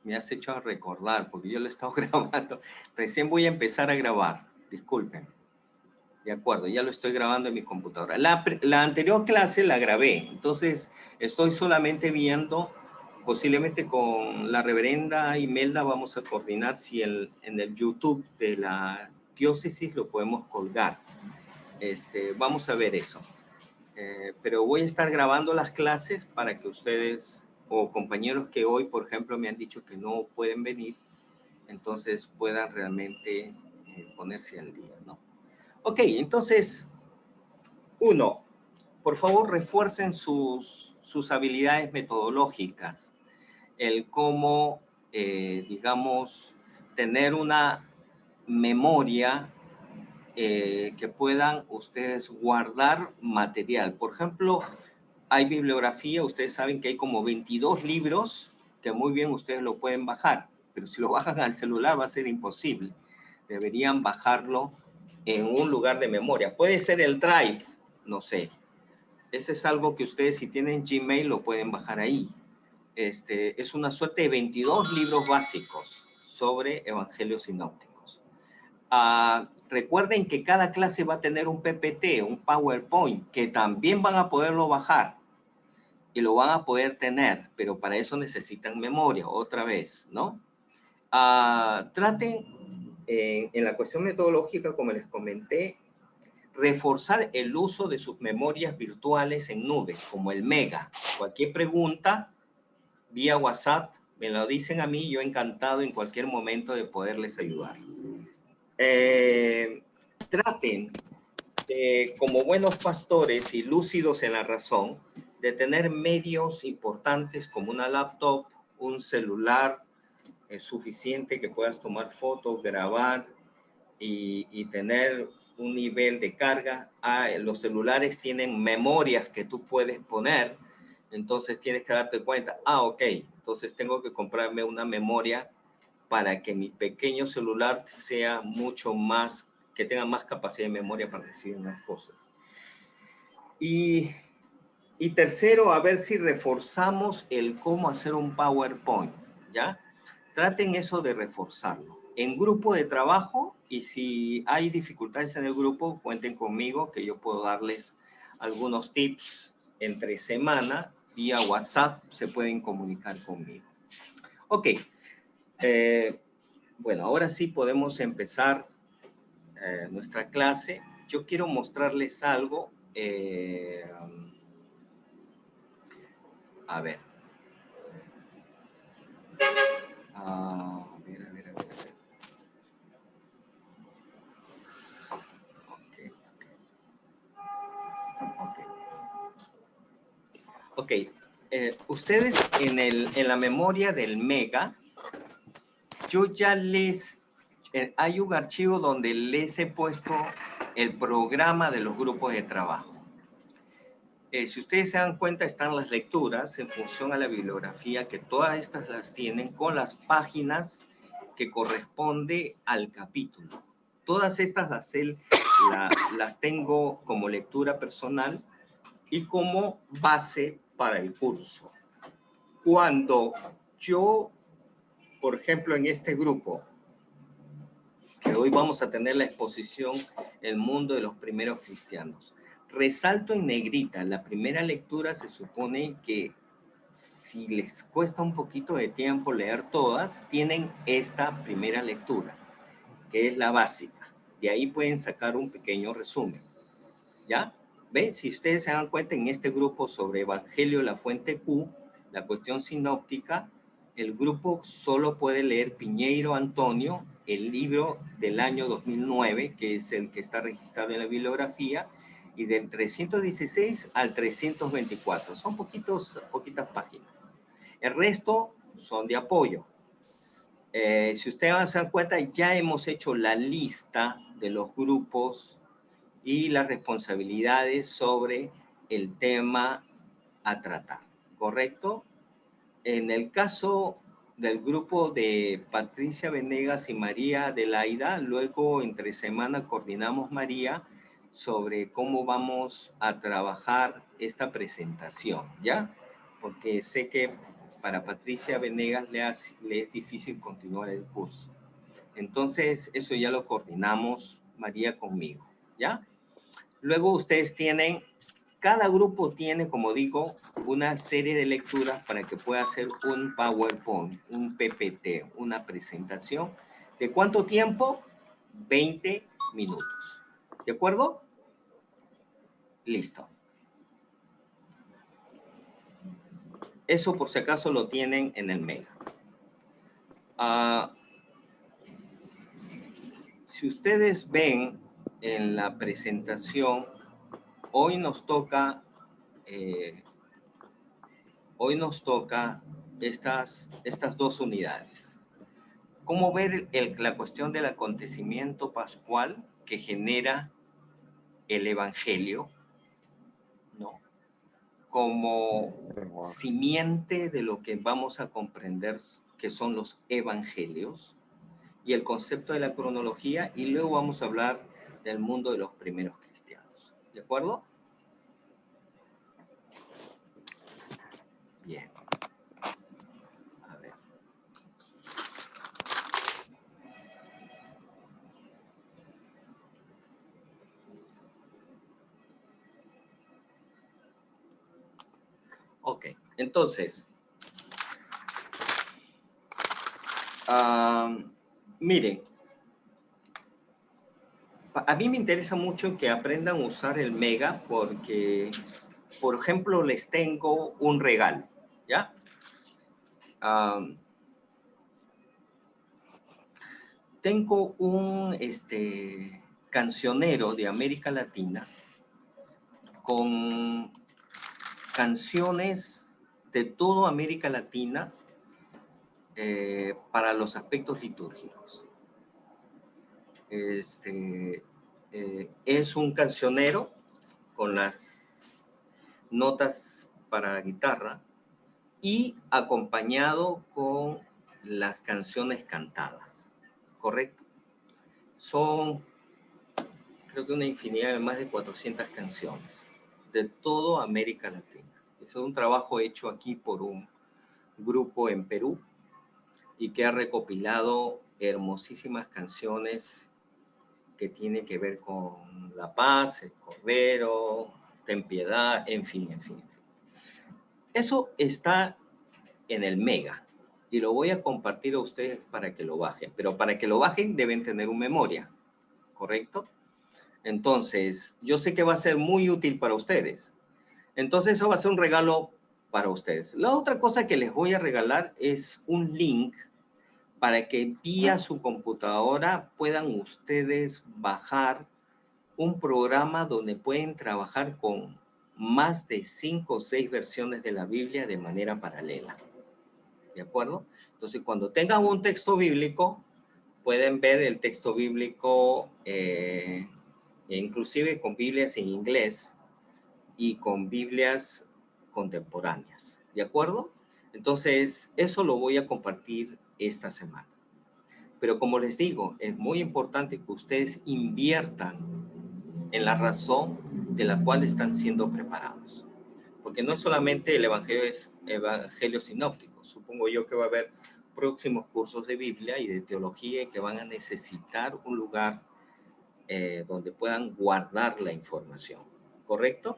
Me has hecho recordar, porque yo lo he estado grabando. Recién voy a empezar a grabar, disculpen. De acuerdo, ya lo estoy grabando en mi computadora. La anterior clase la grabé, entonces estoy solamente viendo, posiblemente con la reverenda Imelda vamos a coordinar si en el YouTube de la diócesis lo podemos colgar. Vamos a ver eso. Pero voy a estar grabando las clases para que ustedes o compañeros que hoy, por ejemplo, me han dicho que no pueden venir, entonces puedan realmente ponerse al día, ¿no? Ok, entonces, uno, por favor refuercen sus habilidades metodológicas, el cómo, digamos, tener una memoria que puedan ustedes guardar material. Por ejemplo, hay bibliografía, ustedes saben que hay como 22 libros que muy bien ustedes lo pueden bajar, pero si lo bajan al celular va a ser imposible. Deberían bajarlo en un lugar de memoria. Puede ser el Drive, no sé. Ese es algo que ustedes si tienen Gmail lo pueden bajar ahí. Es una suerte de 22 libros básicos sobre evangelios sinópticos. Recuerden que cada clase va a tener un PPT, un PowerPoint, que también van a poderlo bajar y lo van a poder tener, pero para eso necesitan memoria, otra vez, ¿no? Traten, en la cuestión metodológica, como les comenté, reforzar el uso de sus memorias virtuales en nubes, como el Mega. Cualquier pregunta, vía WhatsApp, me lo dicen a mí, yo encantado en cualquier momento de poderles ayudar. Traten, como buenos pastores y lúcidos en la razón, de tener medios importantes como una laptop, un celular suficiente que puedas tomar fotos, grabar y tener un nivel de carga. Los celulares tienen memorias que tú puedes poner, entonces tienes que darte cuenta, ok, entonces tengo que comprarme una memoria para que mi pequeño celular sea mucho más, que tenga más capacidad de memoria para recibir más cosas. Y tercero, a ver si reforzamos el cómo hacer un PowerPoint, ¿ya? Traten eso de reforzarlo. En grupo de trabajo, y si hay dificultades en el grupo, cuenten conmigo que yo puedo darles algunos tips entre semana, vía WhatsApp, se pueden comunicar conmigo. Ok, bueno, ahora sí podemos empezar nuestra clase. Yo quiero mostrarles algo. A ver. A ver. Ok. Ustedes en la memoria del Mega, yo ya hay un archivo donde les he puesto el programa de los grupos de trabajo. Si ustedes se dan cuenta, están las lecturas en función a la bibliografía, que todas estas las tienen con las páginas que corresponde al capítulo. Todas estas las tengo como lectura personal y como base para el curso. Cuando yo, por ejemplo, en este grupo, que hoy vamos a tener la exposición El mundo de los primeros cristianos, resalto en negrita, la primera lectura se supone que si les cuesta un poquito de tiempo leer todas, tienen esta primera lectura, que es la básica. De ahí pueden sacar un pequeño resumen. ¿Ya? ¿Ven? Si ustedes se dan cuenta en este grupo sobre Evangelio, la fuente Q, la cuestión sinóptica, el grupo solo puede leer Piñeiro Antonio, el libro del año 2009, que es el que está registrado en la bibliografía, y del 316 al 324. Son poquitas páginas. El resto son de apoyo. Si ustedes se dan cuenta, ya hemos hecho la lista de los grupos y las responsabilidades sobre el tema a tratar, ¿correcto? En el caso del grupo de Patricia Venegas y María Adelaida, luego entre semana coordinamos, María, sobre cómo vamos a trabajar esta presentación, ¿ya? Porque sé que para Patricia Venegas le es difícil continuar el curso. Entonces, eso ya lo coordinamos, María, conmigo, ¿ya? Luego ustedes tienen, cada grupo tiene, como digo, una serie de lecturas para que pueda hacer un PowerPoint, un PPT, una presentación. ¿De cuánto tiempo? 20 minutos. ¿De acuerdo? Listo. Eso por si acaso lo tienen en el mail. Si ustedes ven en la presentación, hoy nos toca estas dos unidades. ¿Cómo ver la cuestión del acontecimiento pascual que genera el Evangelio, ¿no? Como simiente de lo que vamos a comprender que son los evangelios y el concepto de la cronología, y luego vamos a hablar del mundo de los primeros cristianos. ¿De acuerdo? Bien. A ver. Ok, entonces, miren, a mí me interesa mucho que aprendan a usar el Mega porque, por ejemplo, les tengo un regalo, ¿ya? Tengo un cancionero de América Latina con canciones de toda América Latina para los aspectos litúrgicos. Es un cancionero con las notas para guitarra y acompañado con las canciones cantadas, ¿correcto? Son, creo que una infinidad de más de 400 canciones de toda América Latina. Es un trabajo hecho aquí por un grupo en Perú y que ha recopilado hermosísimas canciones que tienen que ver con la paz, el Cordero, ten piedad, en fin, en fin. Eso está en el Mega y lo voy a compartir a ustedes para que lo bajen, pero para que lo bajen deben tener una memoria, ¿correcto? Entonces, yo sé que va a ser muy útil para ustedes. Entonces, eso va a ser un regalo para ustedes. La otra cosa que les voy a regalar es un link para que vía su computadora puedan ustedes bajar un programa donde pueden trabajar con más de 5 o 6 versiones de la Biblia de manera paralela. ¿De acuerdo? Entonces, cuando tengan un texto bíblico, pueden ver el texto bíblico inclusive con Biblias en inglés y con Biblias contemporáneas. ¿De acuerdo? Entonces, eso lo voy a compartir esta semana. Pero como les digo, es muy importante que ustedes inviertan en la razón de la cual están siendo preparados. Porque no es solamente el Evangelio, es Evangelio sinóptico. Supongo yo que va a haber próximos cursos de Biblia y de teología que van a necesitar un lugar donde puedan guardar la información. ¿Correcto?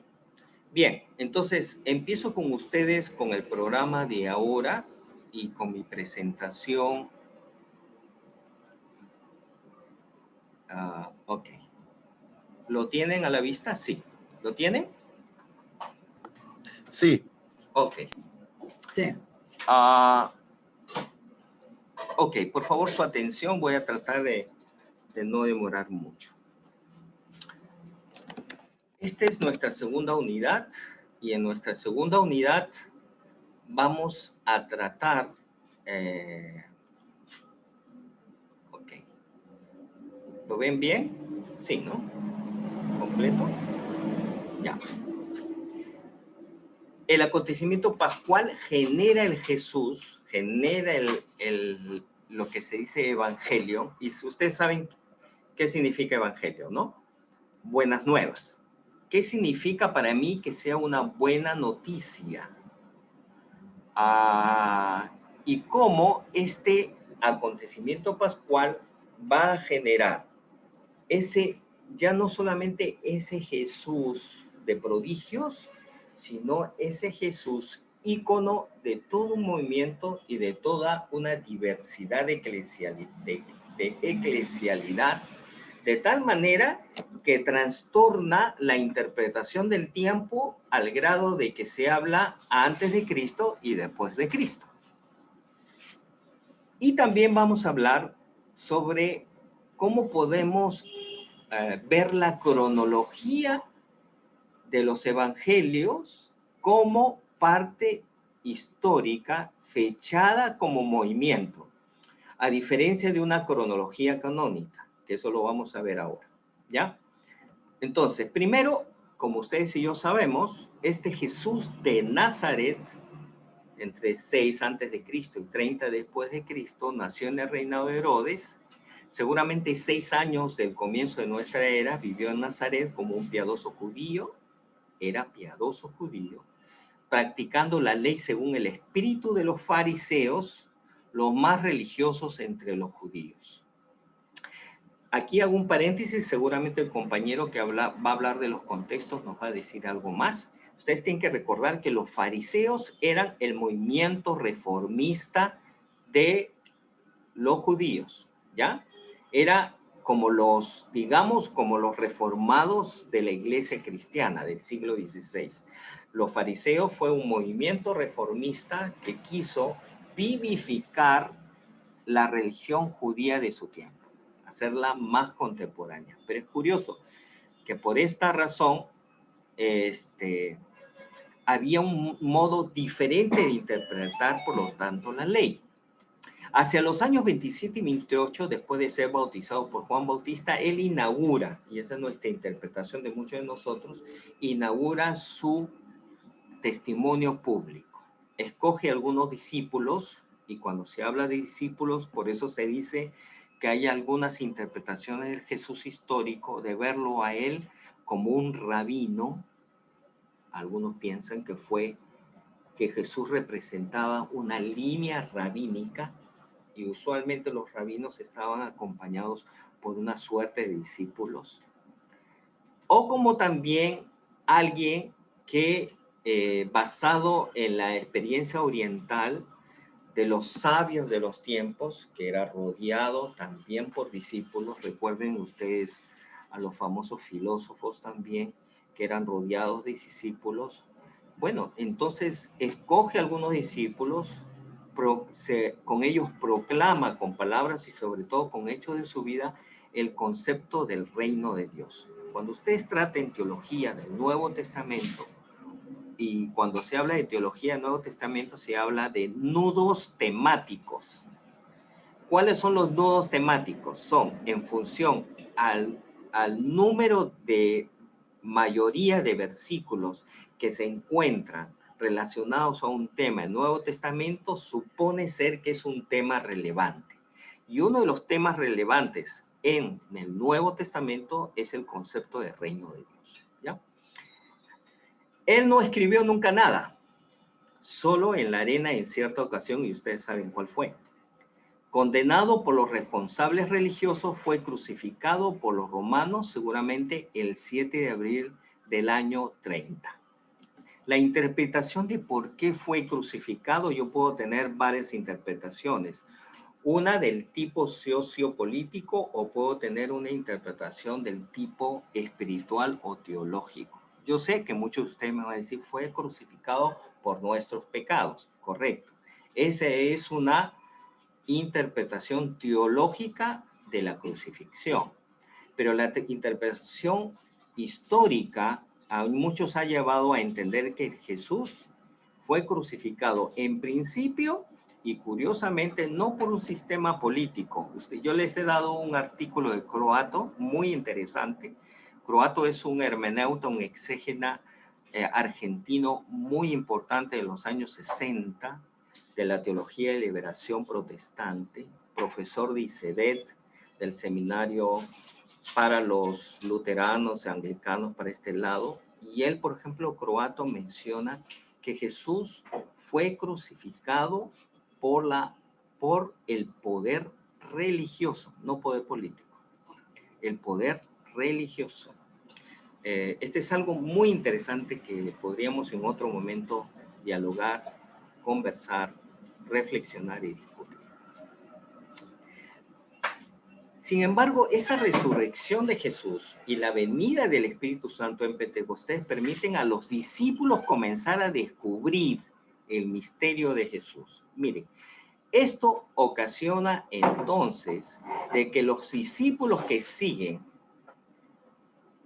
Bien, entonces empiezo con ustedes con el programa de ahora y con mi presentación. Ok. ¿Lo tienen a la vista? Sí. ¿Lo tienen? Sí. Ok. Sí. Ok, por favor su atención. Voy a tratar de no demorar mucho. Esta es nuestra segunda unidad y en nuestra segunda unidad vamos a tratar... ok. ¿Lo ven bien? Sí, ¿no? ¿Completo? Ya. El acontecimiento pascual genera el Jesús, genera lo que se dice evangelio, y ustedes saben qué significa evangelio, ¿no? Buenas nuevas. ¿Qué significa para mí que sea una buena noticia? y cómo este acontecimiento pascual va a generar ese, ya no solamente ese Jesús de prodigios, sino ese Jesús ícono de todo un movimiento y de toda una diversidad de eclesialidad, de tal manera que trastorna la interpretación del tiempo al grado de que se habla antes de Cristo y después de Cristo. Y también vamos a hablar sobre cómo podemos ver la cronología de los evangelios como parte histórica fechada como movimiento, a diferencia de una cronología canónica, que eso lo vamos a ver ahora, ¿ya? Entonces, primero, como ustedes y yo sabemos, este Jesús de Nazaret, entre 6 antes de Cristo y 30 después de Cristo, nació en el reinado de Herodes. Seguramente 6 años del comienzo de nuestra era vivió en Nazaret como un piadoso judío, era piadoso judío, practicando la ley según el espíritu de los fariseos, los más religiosos entre los judíos. Aquí hago un paréntesis, seguramente el compañero que va a hablar de los contextos nos va a decir algo más. Ustedes tienen que recordar que los fariseos eran el movimiento reformista de los judíos, ¿ya? Era como los, digamos, como los reformados de la iglesia cristiana del siglo XVI. Los fariseos fue un movimiento reformista que quiso vivificar la religión judía de su tiempo, hacerla más contemporánea. Pero es curioso que por esta razón había un modo diferente de interpretar, por lo tanto, la ley. Hacia los años 27 y 28, después de ser bautizado por Juan Bautista, él inaugura, y esa es nuestra interpretación de muchos de nosotros, inaugura su testimonio público. Escoge algunos discípulos, y cuando se habla de discípulos, por eso se dice que hay algunas interpretaciones del Jesús histórico, de verlo a él como un rabino. Algunos piensan que Jesús representaba una línea rabínica, y usualmente los rabinos estaban acompañados por una suerte de discípulos, o como también alguien que basado en la experiencia oriental de los sabios de los tiempos, que era rodeado también por discípulos. Recuerden ustedes a los famosos filósofos también, que eran rodeados de discípulos. Bueno, entonces escoge algunos discípulos, con ellos proclama con palabras y sobre todo con hechos de su vida el concepto del reino de Dios. Cuando ustedes traten teología del Nuevo Testamento, y cuando se habla de teología del Nuevo Testamento se habla de nudos temáticos. ¿Cuáles son los nudos temáticos? Son en función al número de mayoría de versículos que se encuentran relacionados a un tema. El Nuevo Testamento supone ser que es un tema relevante. Y uno de los temas relevantes en el Nuevo Testamento es el concepto de reino de Dios, ¿ya? Él no escribió nunca nada, solo en la arena en cierta ocasión, y ustedes saben cuál fue. Condenado por los responsables religiosos, fue crucificado por los romanos seguramente el 7 de abril del año 30. La interpretación de por qué fue crucificado, yo puedo tener varias interpretaciones. Una del tipo sociopolítico, o puedo tener una interpretación del tipo espiritual o teológico. Yo sé que muchos de ustedes me van a decir, fue crucificado por nuestros pecados. Correcto. Esa es una interpretación teológica de la crucifixión. Pero la interpretación histórica a muchos ha llevado a entender que Jesús fue crucificado en principio y curiosamente no por un sistema político. Yo les he dado un artículo de Croato muy interesante. Croato es un hermeneuta, un exégeta argentino muy importante de los años 60 de la teología de liberación protestante, profesor de ICEDET, del seminario para los luteranos y anglicanos para este lado. Y él, por ejemplo, Croato menciona que Jesús fue crucificado por el poder religioso, no poder político, el poder religioso. Este es algo muy interesante que podríamos en otro momento dialogar, conversar, reflexionar y discutir. Sin embargo, esa resurrección de Jesús y la venida del Espíritu Santo en Pentecostés permiten a los discípulos comenzar a descubrir el misterio de Jesús. Miren, esto ocasiona entonces de que los discípulos que siguen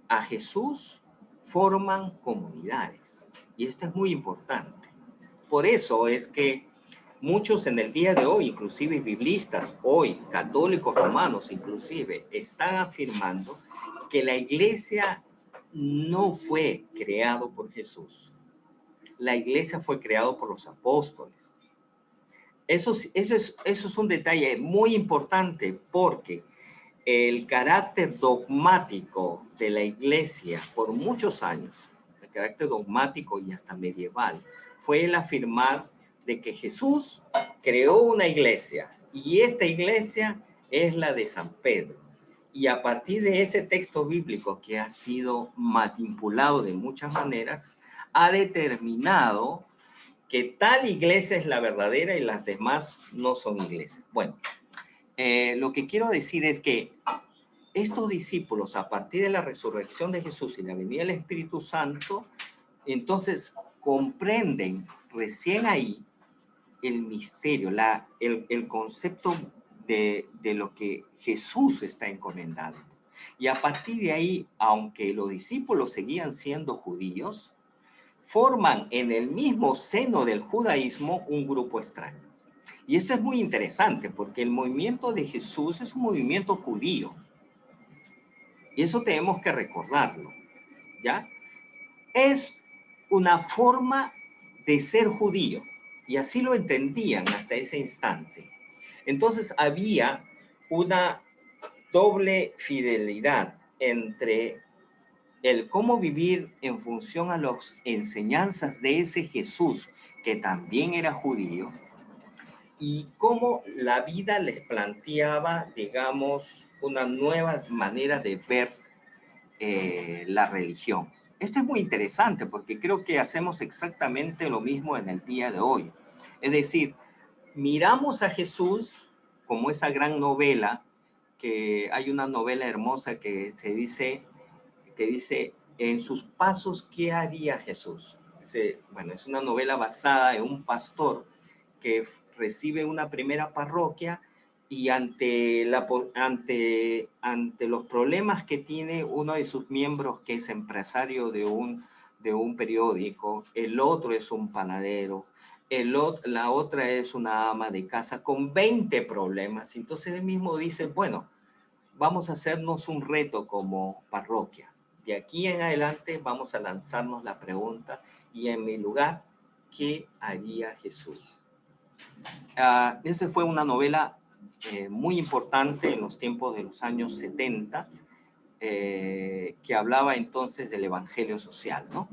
a Jesús forman comunidades. Y esto es muy importante. Por eso es que muchos en el día de hoy, inclusive biblistas, hoy católicos romanos inclusive, están afirmando que la iglesia no fue creado por Jesús. La iglesia fue creada por los apóstoles. Eso es un detalle muy importante porque el carácter dogmático de la iglesia por muchos años, el carácter dogmático y hasta medieval, fue el afirmar de que Jesús creó una iglesia y esta iglesia es la de San Pedro. Y a partir de ese texto bíblico que ha sido manipulado de muchas maneras, ha determinado que tal iglesia es la verdadera y las demás no son iglesias. Bueno, lo que quiero decir es que estos discípulos, a partir de la resurrección de Jesús y la venida del Espíritu Santo, entonces comprenden recién ahí el misterio, el concepto de lo que Jesús está encomendando. Y a partir de ahí, aunque los discípulos seguían siendo judíos, forman en el mismo seno del judaísmo un grupo extraño. Y esto es muy interesante porque el movimiento de Jesús es un movimiento judío. Y eso tenemos que recordarlo, ¿ya? Es una forma de ser judío. Y así lo entendían hasta ese instante. Entonces había una doble fidelidad entre el cómo vivir en función a las enseñanzas de ese Jesús, que también era judío, y cómo la vida les planteaba, digamos, una nueva manera de ver la religión. Esto es muy interesante porque creo que hacemos exactamente lo mismo en el día de hoy. Es decir, miramos a Jesús como esa gran novela, que hay una novela hermosa que dice, en sus pasos, ¿qué haría Jesús? Bueno, es una novela basada en un pastor que recibe una primera parroquia y ante los problemas que tiene uno de sus miembros, que es empresario de un periódico, el otro es un panadero, la otra es una ama de casa con 20 problemas. Entonces él mismo dice, bueno, vamos a hacernos un reto como parroquia. De aquí en adelante vamos a lanzarnos la pregunta, y en mi lugar, ¿qué haría Jesús? Esa fue una novela muy importante en los tiempos de los años 70, que hablaba entonces del evangelio social, ¿no?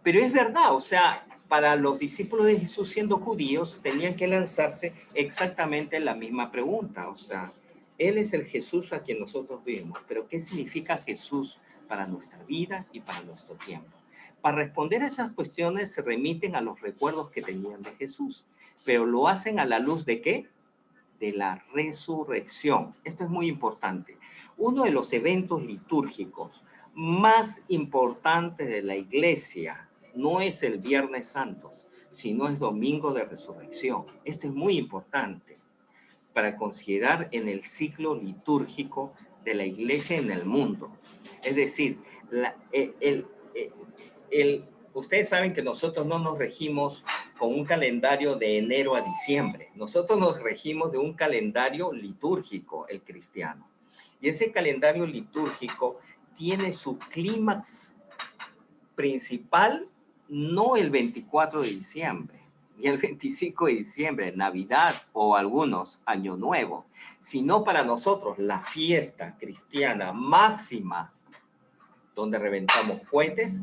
Pero es verdad, o sea, para los discípulos de Jesús, siendo judíos, tenían que lanzarse exactamente la misma pregunta. O sea, Él es el Jesús a quien nosotros vivimos, pero ¿qué significa Jesús para nuestra vida y para nuestro tiempo? Para responder a esas cuestiones se remiten a los recuerdos que tenían de Jesús, pero lo hacen a la luz ¿de qué? De la resurrección. Esto es muy importante. Uno de los eventos litúrgicos más importantes de la iglesia no es el Viernes Santo, sino es Domingo de Resurrección. Esto es muy importante para considerar en el ciclo litúrgico de la iglesia en el mundo. Es decir, ustedes saben que nosotros no nos regimos con un calendario de enero a diciembre. Nosotros nos regimos de un calendario litúrgico, el cristiano. Y ese calendario litúrgico tiene su clímax principal no el 24 de diciembre, ni el 25 de diciembre, Navidad o algunos Año Nuevo, sino para nosotros la fiesta cristiana máxima, donde reventamos cohetes,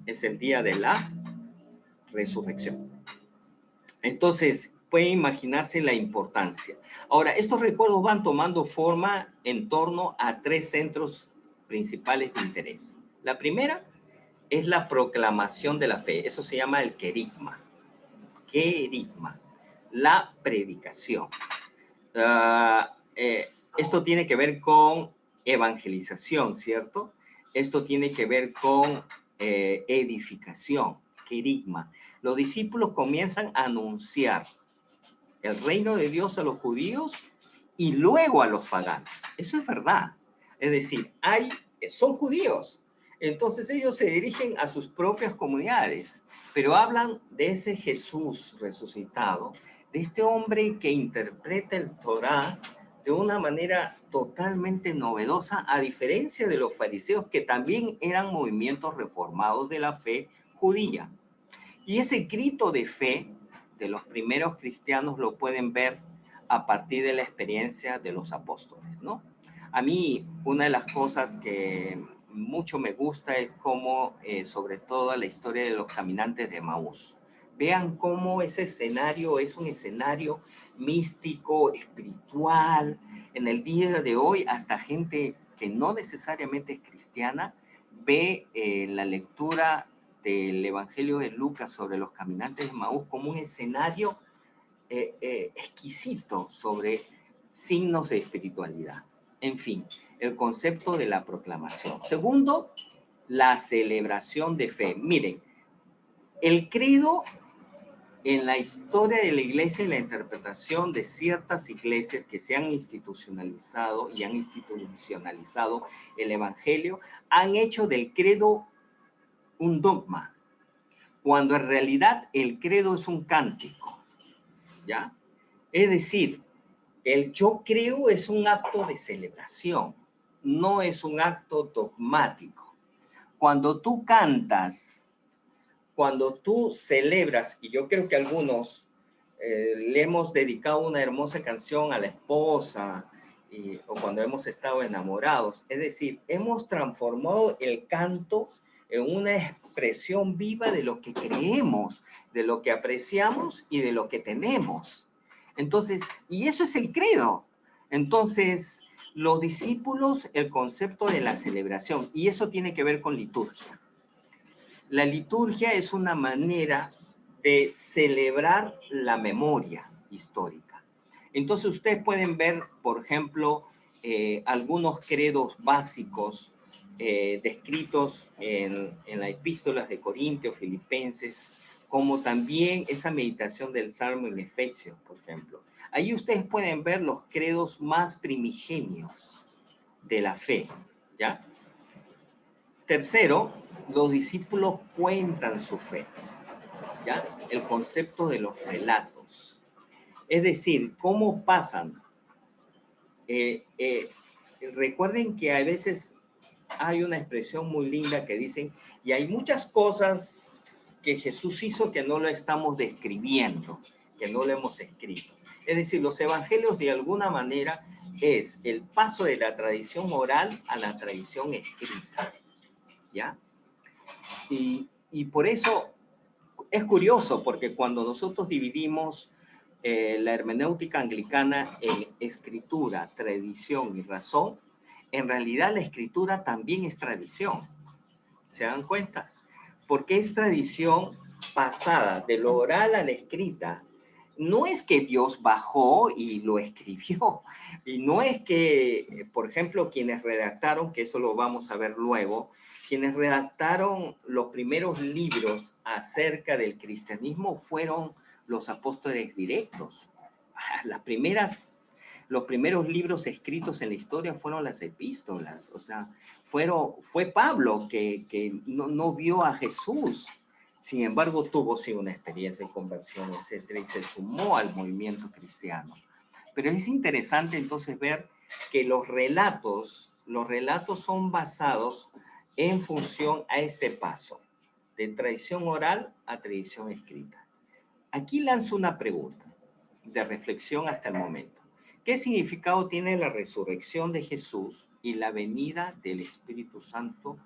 es el día de la resurrección. Entonces, puede imaginarse la importancia. Ahora, estos recuerdos van tomando forma en torno a tres centros principales de interés. La primera es la proclamación de la fe. Eso se llama el querigma. Querigma, la predicación. Esto tiene que ver con evangelización, ¿cierto? Esto tiene que ver con edificación, querigma. Los discípulos comienzan a anunciar el reino de Dios a los judíos y luego a los paganos. Eso es verdad. Es decir, son judíos. Entonces ellos se dirigen a sus propias comunidades, pero hablan de ese Jesús resucitado, de este hombre que interpreta el Torá de una manera totalmente novedosa, a diferencia de los fariseos, que también eran movimientos reformados de la fe judía. Y ese grito de fe de los primeros cristianos lo pueden ver a partir de la experiencia de los apóstoles, ¿no? A mí, una de las cosas que mucho me gusta es cómo, sobre todo la historia de los caminantes de Maús. Vean cómo ese escenario es un escenario místico, espiritual. En el día de hoy, hasta gente que no necesariamente es cristiana ve la lectura del Evangelio de Lucas sobre los caminantes de Maús como un escenario exquisito sobre signos de espiritualidad. En fin, el concepto de la proclamación. Segundo, la celebración de fe. Miren, el credo en la historia de la iglesia y la interpretación de ciertas iglesias que se han institucionalizado y han institucionalizado el evangelio, han hecho del credo un dogma, cuando en realidad el credo es un cántico, ¿ya? Es decir, el yo creo es un acto de celebración, no es un acto dogmático. Cuando tú cantas, cuando tú celebras, y yo creo que algunos le hemos dedicado una hermosa canción a la esposa, o cuando hemos estado enamorados, es decir, hemos transformado el canto en una expresión viva de lo que creemos, de lo que apreciamos y de lo que tenemos. Entonces, y eso es el credo. Entonces, los discípulos, el concepto de la celebración, y eso tiene que ver con liturgia. La liturgia es una manera de celebrar la memoria histórica. Entonces ustedes pueden ver, por ejemplo, algunos credos básicos descritos en las epístolas de Corintios, Filipenses, como también esa meditación del Salmo en Efesios, por ejemplo. Ahí ustedes pueden ver los credos más primigenios de la fe, ¿ya? Tercero, los discípulos cuentan su fe, ¿ya? El concepto de los relatos. Es decir, cómo pasan. Recuerden que a veces hay una expresión muy linda que dicen, y hay muchas cosas que Jesús hizo que no lo estamos describiendo, que no lo hemos escrito. Es decir, los evangelios de alguna manera es el paso de la tradición oral a la tradición escrita, ¿ya? Y por eso es curioso, porque cuando nosotros dividimos la hermenéutica anglicana en escritura, tradición y razón, en realidad la escritura también es tradición. ¿Se dan cuenta? Porque es tradición pasada de lo oral a la escrita. No es que Dios bajó y lo escribió, y no es que, por ejemplo, quienes redactaron, que eso lo vamos a ver luego, quienes redactaron los primeros libros acerca del cristianismo fueron los apóstoles directos. Los primeros libros escritos en la historia fueron las epístolas, o sea, fue Pablo que no vio a Jesús, sin embargo tuvo sí una experiencia de conversión, etcétera, y se sumó al movimiento cristiano. Pero es interesante entonces ver que los relatos son basados en función a este paso, de tradición oral a tradición escrita. Aquí lanzo una pregunta de reflexión hasta el momento. ¿Qué significado tiene la resurrección de Jesús y la venida del Espíritu Santo?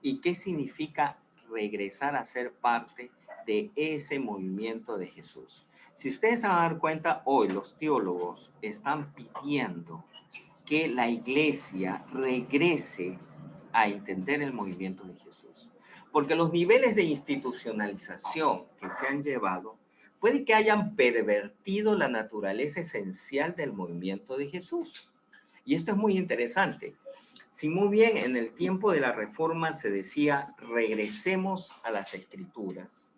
¿Y qué significa regresar a ser parte de ese movimiento de Jesús? Si ustedes se van a dar cuenta, hoy los teólogos están pidiendo que la iglesia regrese a entender el movimiento de Jesús. Porque los niveles de institucionalización que se han llevado puede que hayan pervertido la naturaleza esencial del movimiento de Jesús. Y esto es muy interesante. Si muy bien en el tiempo de la Reforma se decía regresemos a las Escrituras,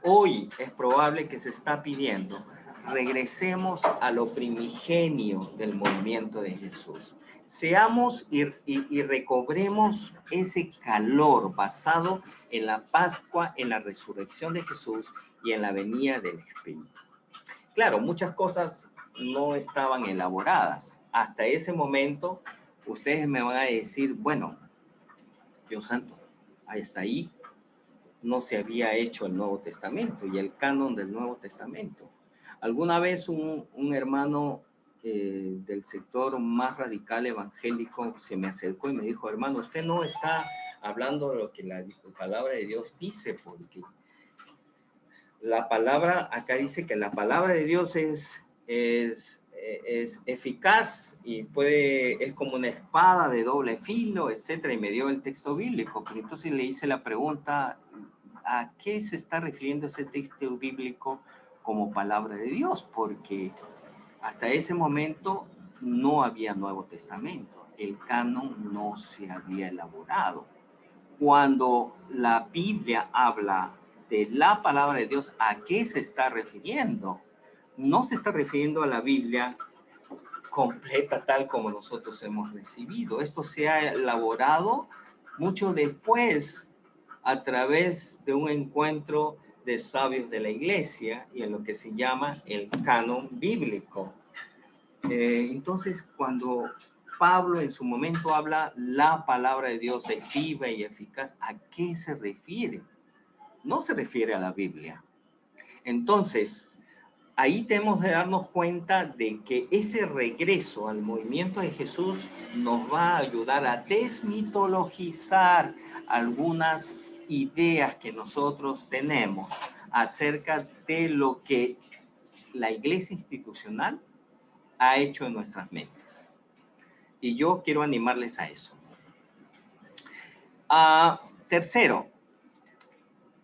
hoy es probable que se está pidiendo regresemos a lo primigenio del movimiento de Jesús. Seamos y recobremos ese calor basado en la Pascua, en la resurrección de Jesús y en la venida del Espíritu. Claro, muchas cosas no estaban elaboradas. Hasta ese momento, ustedes me van a decir, bueno, Dios santo, hasta ahí no se había hecho el Nuevo Testamento y el canon del Nuevo Testamento. Alguna vez un hermano del sector más radical evangélico se me acercó y me dijo, hermano, usted no está hablando de lo que la palabra de Dios dice, porque la palabra, acá dice que la palabra de Dios es eficaz y es como una espada de doble filo, etcétera, y me dio el texto bíblico. Pero entonces le hice la pregunta, ¿a qué se está refiriendo ese texto bíblico como palabra de Dios? Porque hasta ese momento no había Nuevo Testamento, el canon no se había elaborado. Cuando la Biblia habla de la palabra de Dios, ¿a qué se está refiriendo? No se está refiriendo a la Biblia completa tal como nosotros hemos recibido. Esto se ha elaborado mucho después a través de un encuentro de sabios de la iglesia y en lo que se llama el canon bíblico. Entonces, cuando Pablo en su momento habla la palabra de Dios es viva y eficaz, ¿a qué se refiere? No se refiere a la Biblia. Entonces, ahí tenemos que darnos cuenta de que ese regreso al movimiento de Jesús nos va a ayudar a desmitologizar algunas ideas que nosotros tenemos acerca de lo que la iglesia institucional ha hecho en nuestras mentes. Y yo quiero animarles a eso. Tercero,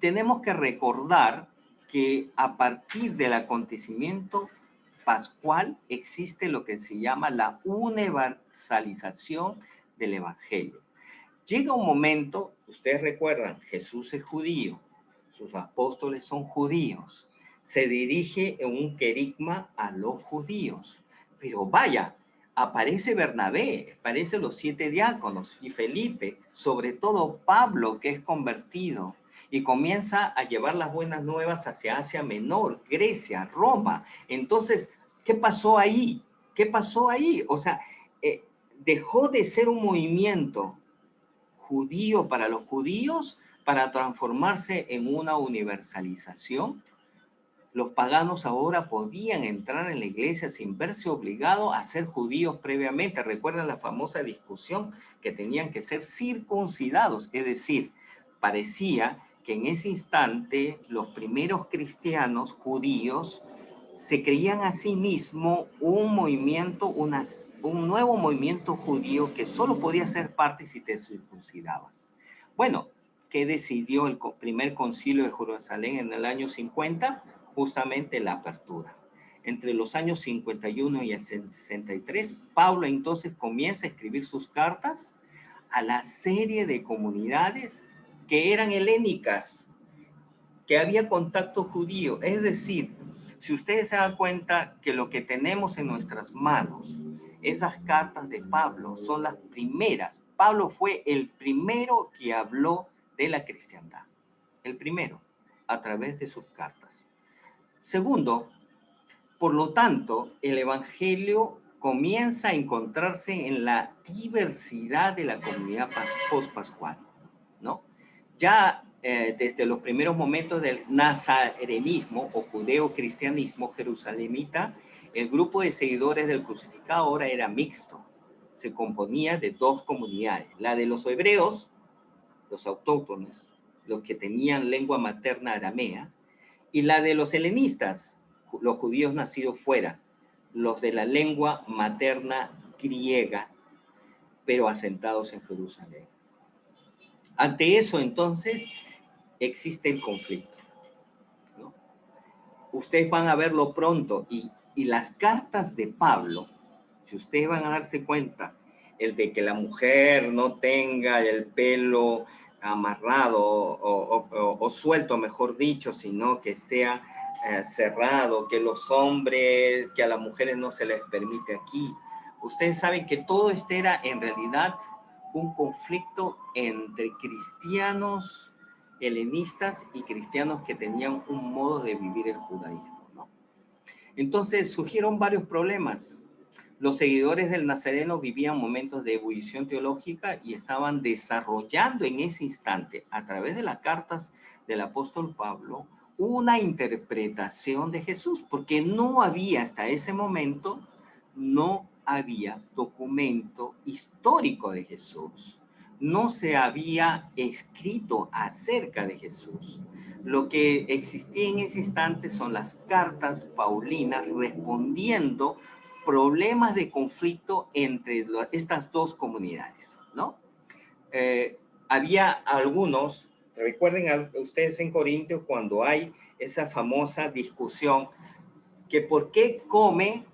tenemos que recordar que a partir del acontecimiento pascual existe lo que se llama la universalización del evangelio. Llega un momento, ustedes recuerdan, Jesús es judío, sus apóstoles son judíos, se dirige en un querigma a los judíos, pero vaya, aparece Bernabé, aparecen los 7 diáconos y Felipe, sobre todo Pablo, que es convertido, y comienza a llevar las buenas nuevas hacia Asia Menor, Grecia, Roma. Entonces, ¿qué pasó ahí? ¿Qué pasó ahí? O sea, dejó de ser un movimiento judío para los judíos para transformarse en una universalización. Los paganos ahora podían entrar en la iglesia sin verse obligados a ser judíos previamente. Recuerdan la famosa discusión que tenían que ser circuncidados, es decir, parecía que en ese instante los primeros cristianos judíos se creían a sí mismos un movimiento, un nuevo movimiento judío que solo podía ser parte si te circuncidabas. Bueno, ¿qué decidió el primer concilio de Jerusalén en el año 50? Justamente la apertura. Entre los años 51 y el 63, Pablo entonces comienza a escribir sus cartas a la serie de comunidades que eran helénicas, que había contacto judío. Es decir, si ustedes se dan cuenta que lo que tenemos en nuestras manos, esas cartas de Pablo son las primeras. Pablo fue el primero que habló de la cristiandad. El primero, a través de sus cartas. Segundo, por lo tanto, el evangelio comienza a encontrarse en la diversidad de la comunidad post-pascual, ¿no? Ya desde los primeros momentos del nazarenismo o judeo-cristianismo jerusalemita, el grupo de seguidores del crucificado ahora era mixto. Se componía de 2 comunidades, la de los hebreos, los autóctonos, los que tenían lengua materna aramea, y la de los helenistas, los judíos nacidos fuera, los de la lengua materna griega, pero asentados en Jerusalén. Ante eso, entonces, existe el conflicto, ¿no? Ustedes van a verlo pronto y las cartas de Pablo, si ustedes van a darse cuenta, el de que la mujer no tenga el pelo amarrado o suelto, mejor dicho, sino que sea cerrado, que los hombres, que a las mujeres no se les permite aquí. Ustedes saben que todo este era en realidad un conflicto entre cristianos helenistas y cristianos que tenían un modo de vivir el judaísmo, ¿no? Entonces surgieron varios problemas. Los seguidores del Nazareno vivían momentos de ebullición teológica y estaban desarrollando en ese instante, a través de las cartas del apóstol Pablo, una interpretación de Jesús, porque no había hasta ese momento, no había documento histórico de Jesús. No se había escrito acerca de Jesús. Lo que existía en ese instante son las cartas paulinas respondiendo problemas de conflicto entre estas dos comunidades, ¿no? Había algunos, recuerden a ustedes en Corintios cuando hay esa famosa discusión que por qué come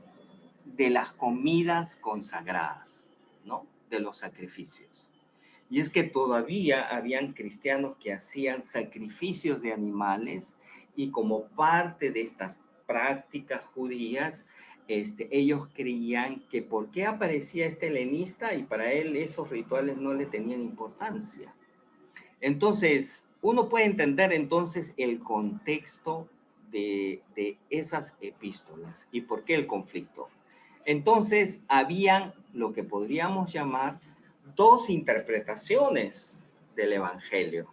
de las comidas consagradas, ¿no? De los sacrificios. Y es que todavía habían cristianos que hacían sacrificios de animales y como parte de estas prácticas judías, ellos creían que por qué aparecía este helenista y para él esos rituales no le tenían importancia. Entonces, uno puede entender entonces el contexto de esas epístolas y por qué el conflicto. Entonces, habían lo que podríamos llamar dos interpretaciones del Evangelio.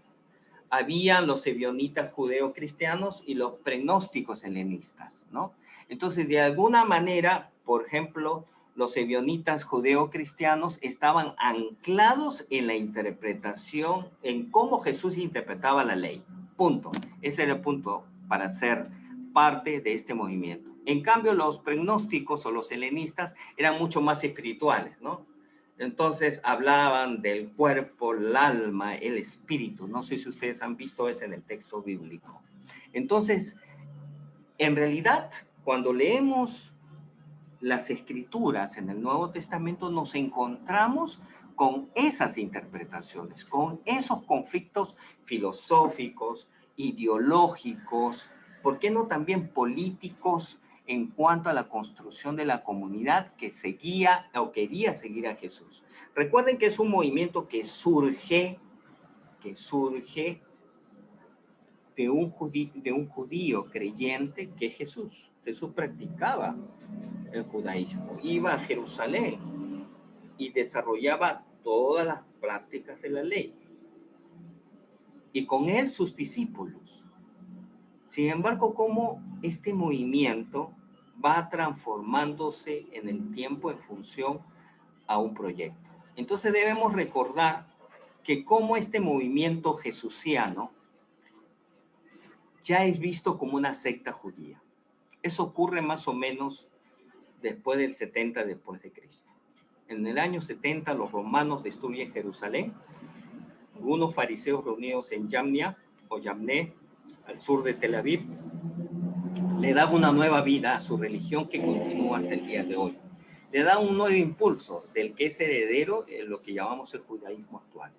Habían los ebionitas judeo-cristianos y los prenósticos helenistas, ¿no? Entonces, de alguna manera, por ejemplo, los ebionitas judeo-cristianos estaban anclados en la interpretación, en cómo Jesús interpretaba la ley. Punto. Ese era el punto para ser parte de este movimiento. En cambio, los prenósticos o los helenistas eran mucho más espirituales, ¿no? Entonces hablaban del cuerpo, el alma, el espíritu. No sé si ustedes han visto eso en el texto bíblico. Entonces, en realidad, cuando leemos las escrituras en el Nuevo Testamento, nos encontramos con esas interpretaciones, con esos conflictos filosóficos, ideológicos, ¿por qué no también políticos en cuanto a la construcción de la comunidad que seguía o quería seguir a Jesús? Recuerden que es un movimiento que surge de un judío creyente que es Jesús. Jesús practicaba el judaísmo, iba a Jerusalén y desarrollaba todas las prácticas de la ley. Y con él sus discípulos. Sin embargo, cómo este movimiento va transformándose en el tiempo en función a un proyecto. Entonces debemos recordar que cómo este movimiento jesuciano ya es visto como una secta judía. Eso ocurre más o menos después del 70 después de Cristo. En el año 70 los romanos destruyen Jerusalén. Algunos fariseos reunidos en Yamnia o Yamné, al sur de Tel Aviv, le dan una nueva vida a su religión que continúa hasta el día de hoy. Le dan un nuevo impulso del que es heredero en lo que llamamos el judaísmo actual.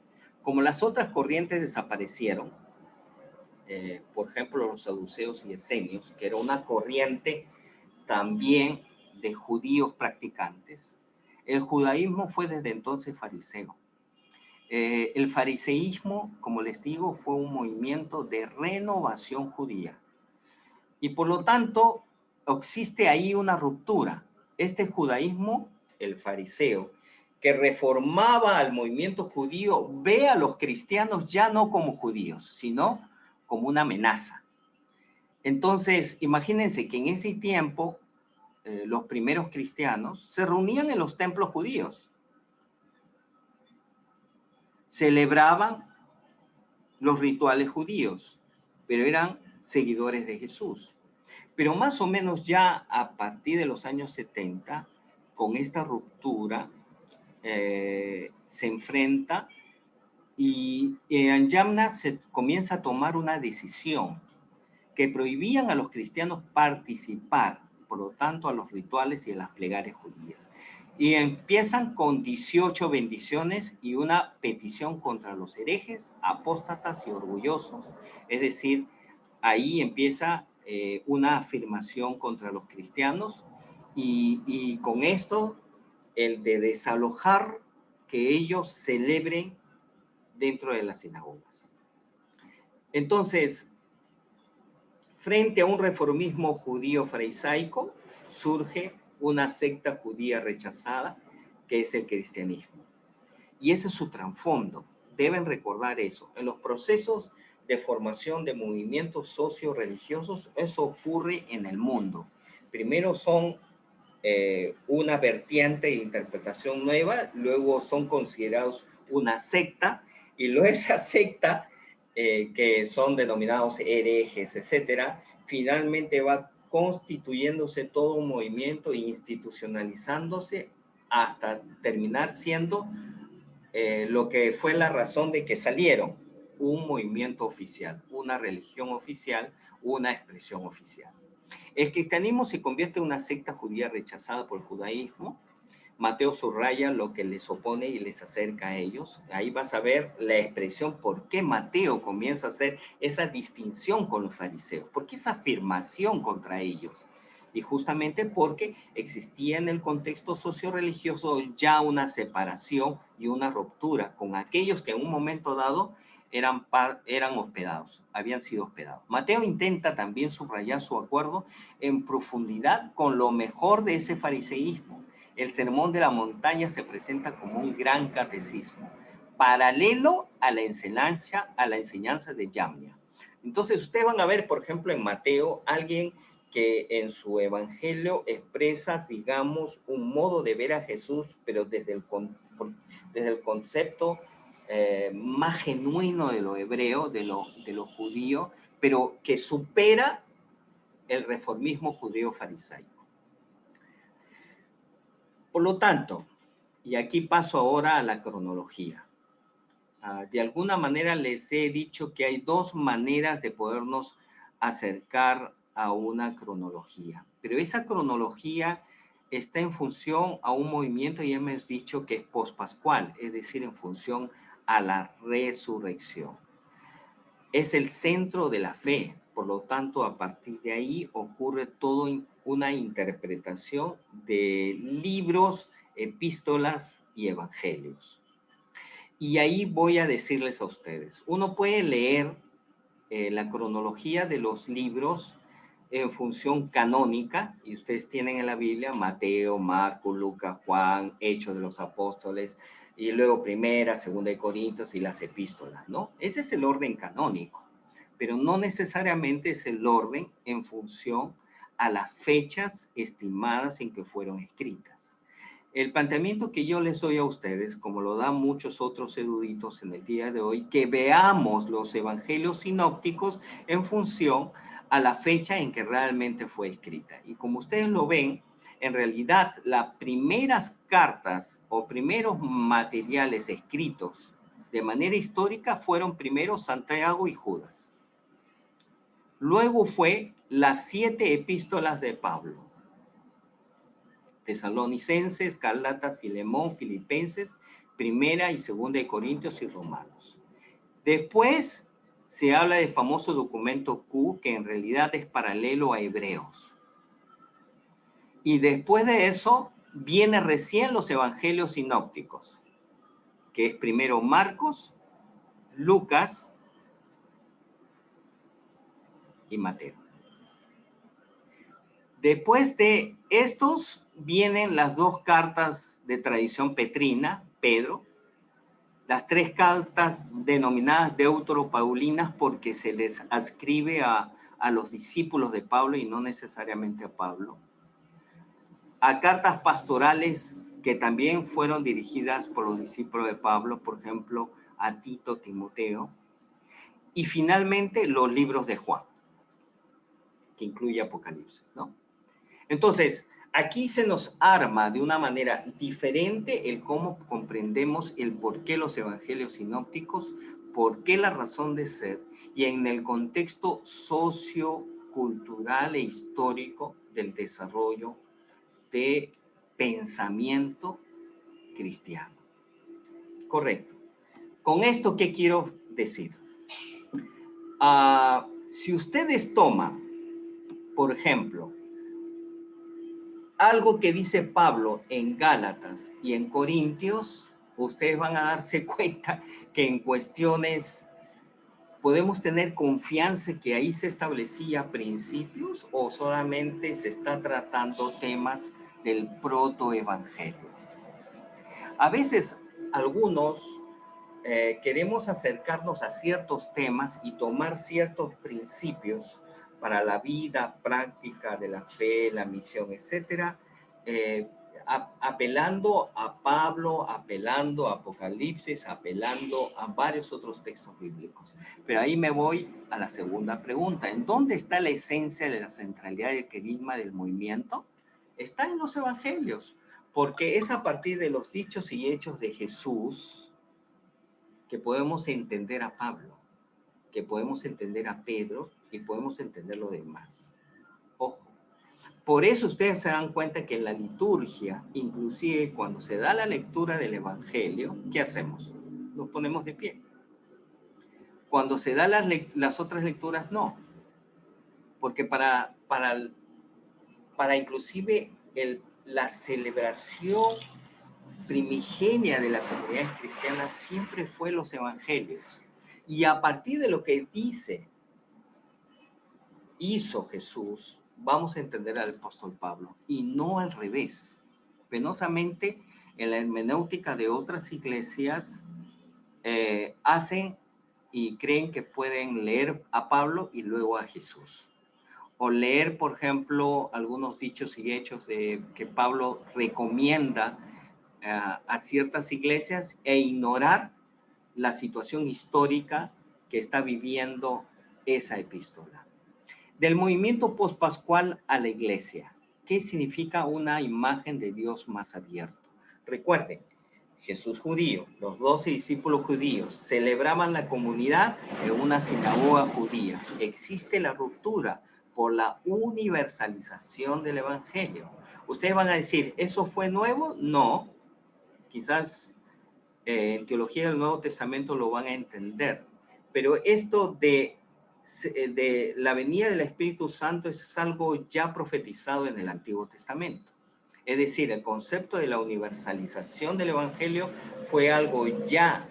Como las otras corrientes desaparecieron, por ejemplo los saduceos y esenios, que era una corriente también de judíos practicantes, el judaísmo fue desde entonces fariseo. El fariseísmo, como les digo, fue un movimiento de renovación judía. Y por lo tanto, existe ahí una ruptura. Este judaísmo, el fariseo, que reformaba al movimiento judío, ve a los cristianos ya no como judíos, sino como una amenaza. Entonces, imagínense que en ese tiempo, los primeros cristianos se reunían en los templos judíos. Celebraban los rituales judíos, pero eran seguidores de Jesús. Pero más o menos ya a partir de los años 70, con esta ruptura, se enfrenta y en Yamna se comienza a tomar una decisión que prohibían a los cristianos participar, por lo tanto, a los rituales y a las plegarias judías. Y empiezan con 18 bendiciones y una petición contra los herejes, apóstatas y orgullosos. Es decir, ahí empieza una afirmación contra los cristianos y con esto el de desalojar que ellos celebren dentro de las sinagogas. Entonces, frente a un reformismo judío farisaico, surge una secta judía rechazada, que es el cristianismo. Y ese es su trasfondo. Deben recordar eso. En los procesos de formación de movimientos socio-religiosos, eso ocurre en el mundo. Primero son una vertiente de interpretación nueva, luego son considerados una secta, y luego esa secta, que son denominados herejes, etcétera, finalmente va constituyéndose todo un movimiento e institucionalizándose hasta terminar siendo lo que fue la razón de que salieron: un movimiento oficial, una religión oficial, una expresión oficial. El cristianismo se convierte en una secta judía rechazada por el judaísmo. Mateo subraya lo que les opone y les acerca a ellos. Ahí vas a ver la expresión por qué Mateo comienza a hacer esa distinción con los fariseos, por qué esa afirmación contra ellos. Y justamente porque existía en el contexto socio-religioso ya una separación y una ruptura con aquellos que en un momento dado eran hospedados, habían sido hospedados. Mateo intenta también subrayar su acuerdo en profundidad con lo mejor de ese fariseísmo. El Sermón de la Montaña se presenta como un gran catecismo, paralelo a la enseñanza de Yamnia. Entonces, ustedes van a ver, por ejemplo, en Mateo, alguien que en su evangelio expresa, digamos, un modo de ver a Jesús, pero desde el concepto más genuino de lo hebreo, de lo judío, pero que supera el reformismo judío farisaico. Por lo tanto, y aquí paso ahora a la cronología. De alguna manera les he dicho que hay dos maneras de podernos acercar a una cronología, pero esa cronología está en función a un movimiento, ya hemos dicho, que es pospascual, es decir, en función a la resurrección. Es el centro de la fe, por lo tanto, a partir de ahí ocurre toda una interpretación de libros, epístolas y evangelios. Y ahí voy a decirles a ustedes, uno puede leer la cronología de los libros en función canónica, y ustedes tienen en la Biblia Mateo, Marcos, Lucas, Juan, Hechos de los Apóstoles, y luego Primera, Segunda de Corintios y las epístolas, ¿no? Ese es el orden canónico, pero no necesariamente es el orden en función a las fechas estimadas en que fueron escritas. El planteamiento que yo les doy a ustedes, como lo dan muchos otros eruditos en el día de hoy, que veamos los evangelios sinópticos en función a la fecha en que realmente fue escrita. Y como ustedes lo ven, en realidad las primeras cartas o primeros materiales escritos de manera histórica fueron primero Santiago y Judas. Luego fue las 7 epístolas de Pablo: Tesalonicenses, Gálatas, Filemón, Filipenses, Primera y Segunda de Corintios y Romanos. Después se habla del famoso documento Q, que en realidad es paralelo a Hebreos. Y después de eso viene recién los evangelios sinópticos, que es primero Marcos, Lucas y Mateo. Después de estos vienen las 2 cartas de tradición petrina, Pedro, las 3 cartas denominadas deuteropaulinas porque se les adscribe a los discípulos de Pablo y no necesariamente a Pablo, a cartas pastorales que también fueron dirigidas por los discípulos de Pablo, por ejemplo, a Tito, Timoteo, y finalmente los libros de Juan, que incluye Apocalipsis, ¿no? Entonces, aquí se nos arma de una manera diferente el cómo comprendemos el por qué los evangelios sinópticos, por qué la razón de ser, y en el contexto sociocultural e histórico del desarrollo de pensamiento cristiano. Correcto. Con esto, ¿qué quiero decir? Si ustedes toman, por ejemplo, algo que dice Pablo en Gálatas y en Corintios, ustedes van a darse cuenta que en cuestiones podemos tener confianza que ahí se establecía principios o solamente se está tratando temas del protoevangelio. A veces algunos queremos acercarnos a ciertos temas y tomar ciertos principios para la vida práctica de la fe, la misión, etcétera, apelando a Pablo, apelando a Apocalipsis, apelando a varios otros textos bíblicos. Pero ahí me voy a la segunda pregunta. ¿En dónde está la esencia de la centralidad del querigma del movimiento? Está en los evangelios, porque es a partir de los dichos y hechos de Jesús que podemos entender a Pablo, que podemos entender a Pedro y podemos entender lo demás. Ojo. Por eso ustedes se dan cuenta que en la liturgia, inclusive cuando se da la lectura del Evangelio, ¿qué hacemos? Nos ponemos de pie. Cuando se da las otras lecturas, no. Porque para inclusive la celebración primigenia de la comunidad cristiana siempre fue los evangelios. Y a partir de lo que hizo Jesús, vamos a entender al apóstol Pablo, y no al revés. Penosamente, en la hermenéutica de otras iglesias, hacen y creen que pueden leer a Pablo y luego a Jesús. O leer, por ejemplo, algunos dichos y hechos que Pablo recomienda a ciertas iglesias e ignorar la situación histórica que está viviendo esa epístola. Del movimiento pospascual a la iglesia, ¿qué significa una imagen de Dios más abierto? Recuerden, Jesús judío, los 12 discípulos judíos celebraban la comunidad en una sinagoga judía. Existe la ruptura por la universalización del evangelio. Ustedes van a decir, ¿eso fue nuevo? No. Quizás en teología del Nuevo Testamento lo van a entender. Pero esto de la venida del Espíritu Santo es algo ya profetizado en el Antiguo Testamento. Es decir, el concepto de la universalización del Evangelio fue algo ya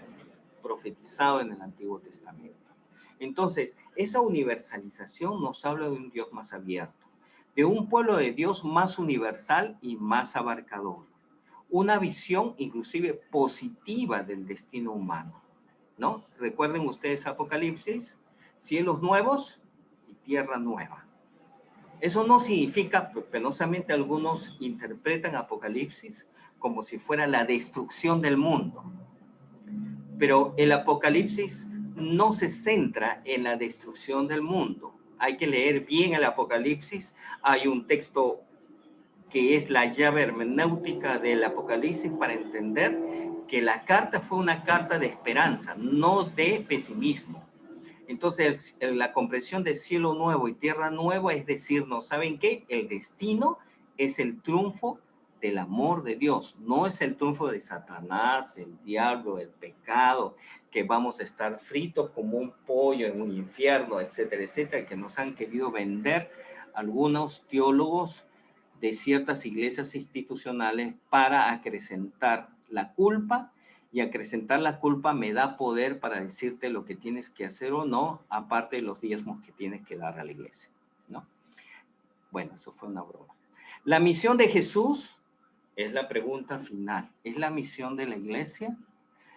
profetizado en el Antiguo Testamento. Entonces, esa universalización nos habla de un Dios más abierto, de un pueblo de Dios más universal y más abarcador. Una visión inclusive positiva del destino humano, ¿no? Recuerden ustedes Apocalipsis, cielos nuevos y tierra nueva. Eso no significa, penosamente algunos interpretan Apocalipsis como si fuera la destrucción del mundo. Pero el Apocalipsis no se centra en la destrucción del mundo. Hay que leer bien el Apocalipsis. Hay un texto que es la llave hermenéutica del Apocalipsis para entender que la carta fue una carta de esperanza, no de pesimismo. Entonces, la comprensión de cielo nuevo y tierra nueva es decir, ¿no saben qué? El destino es el triunfo del amor de Dios, no es el triunfo de Satanás, el diablo, el pecado, que vamos a estar fritos como un pollo en un infierno, etcétera, etcétera, que nos han querido vender algunos teólogos de ciertas iglesias institucionales para acrecentar la culpa, y acrecentar la culpa me da poder para decirte lo que tienes que hacer o no, aparte de los diezmos que tienes que dar a la iglesia, ¿no? Bueno, eso fue una broma. La misión de Jesús es la pregunta final. ¿Es la misión de la iglesia?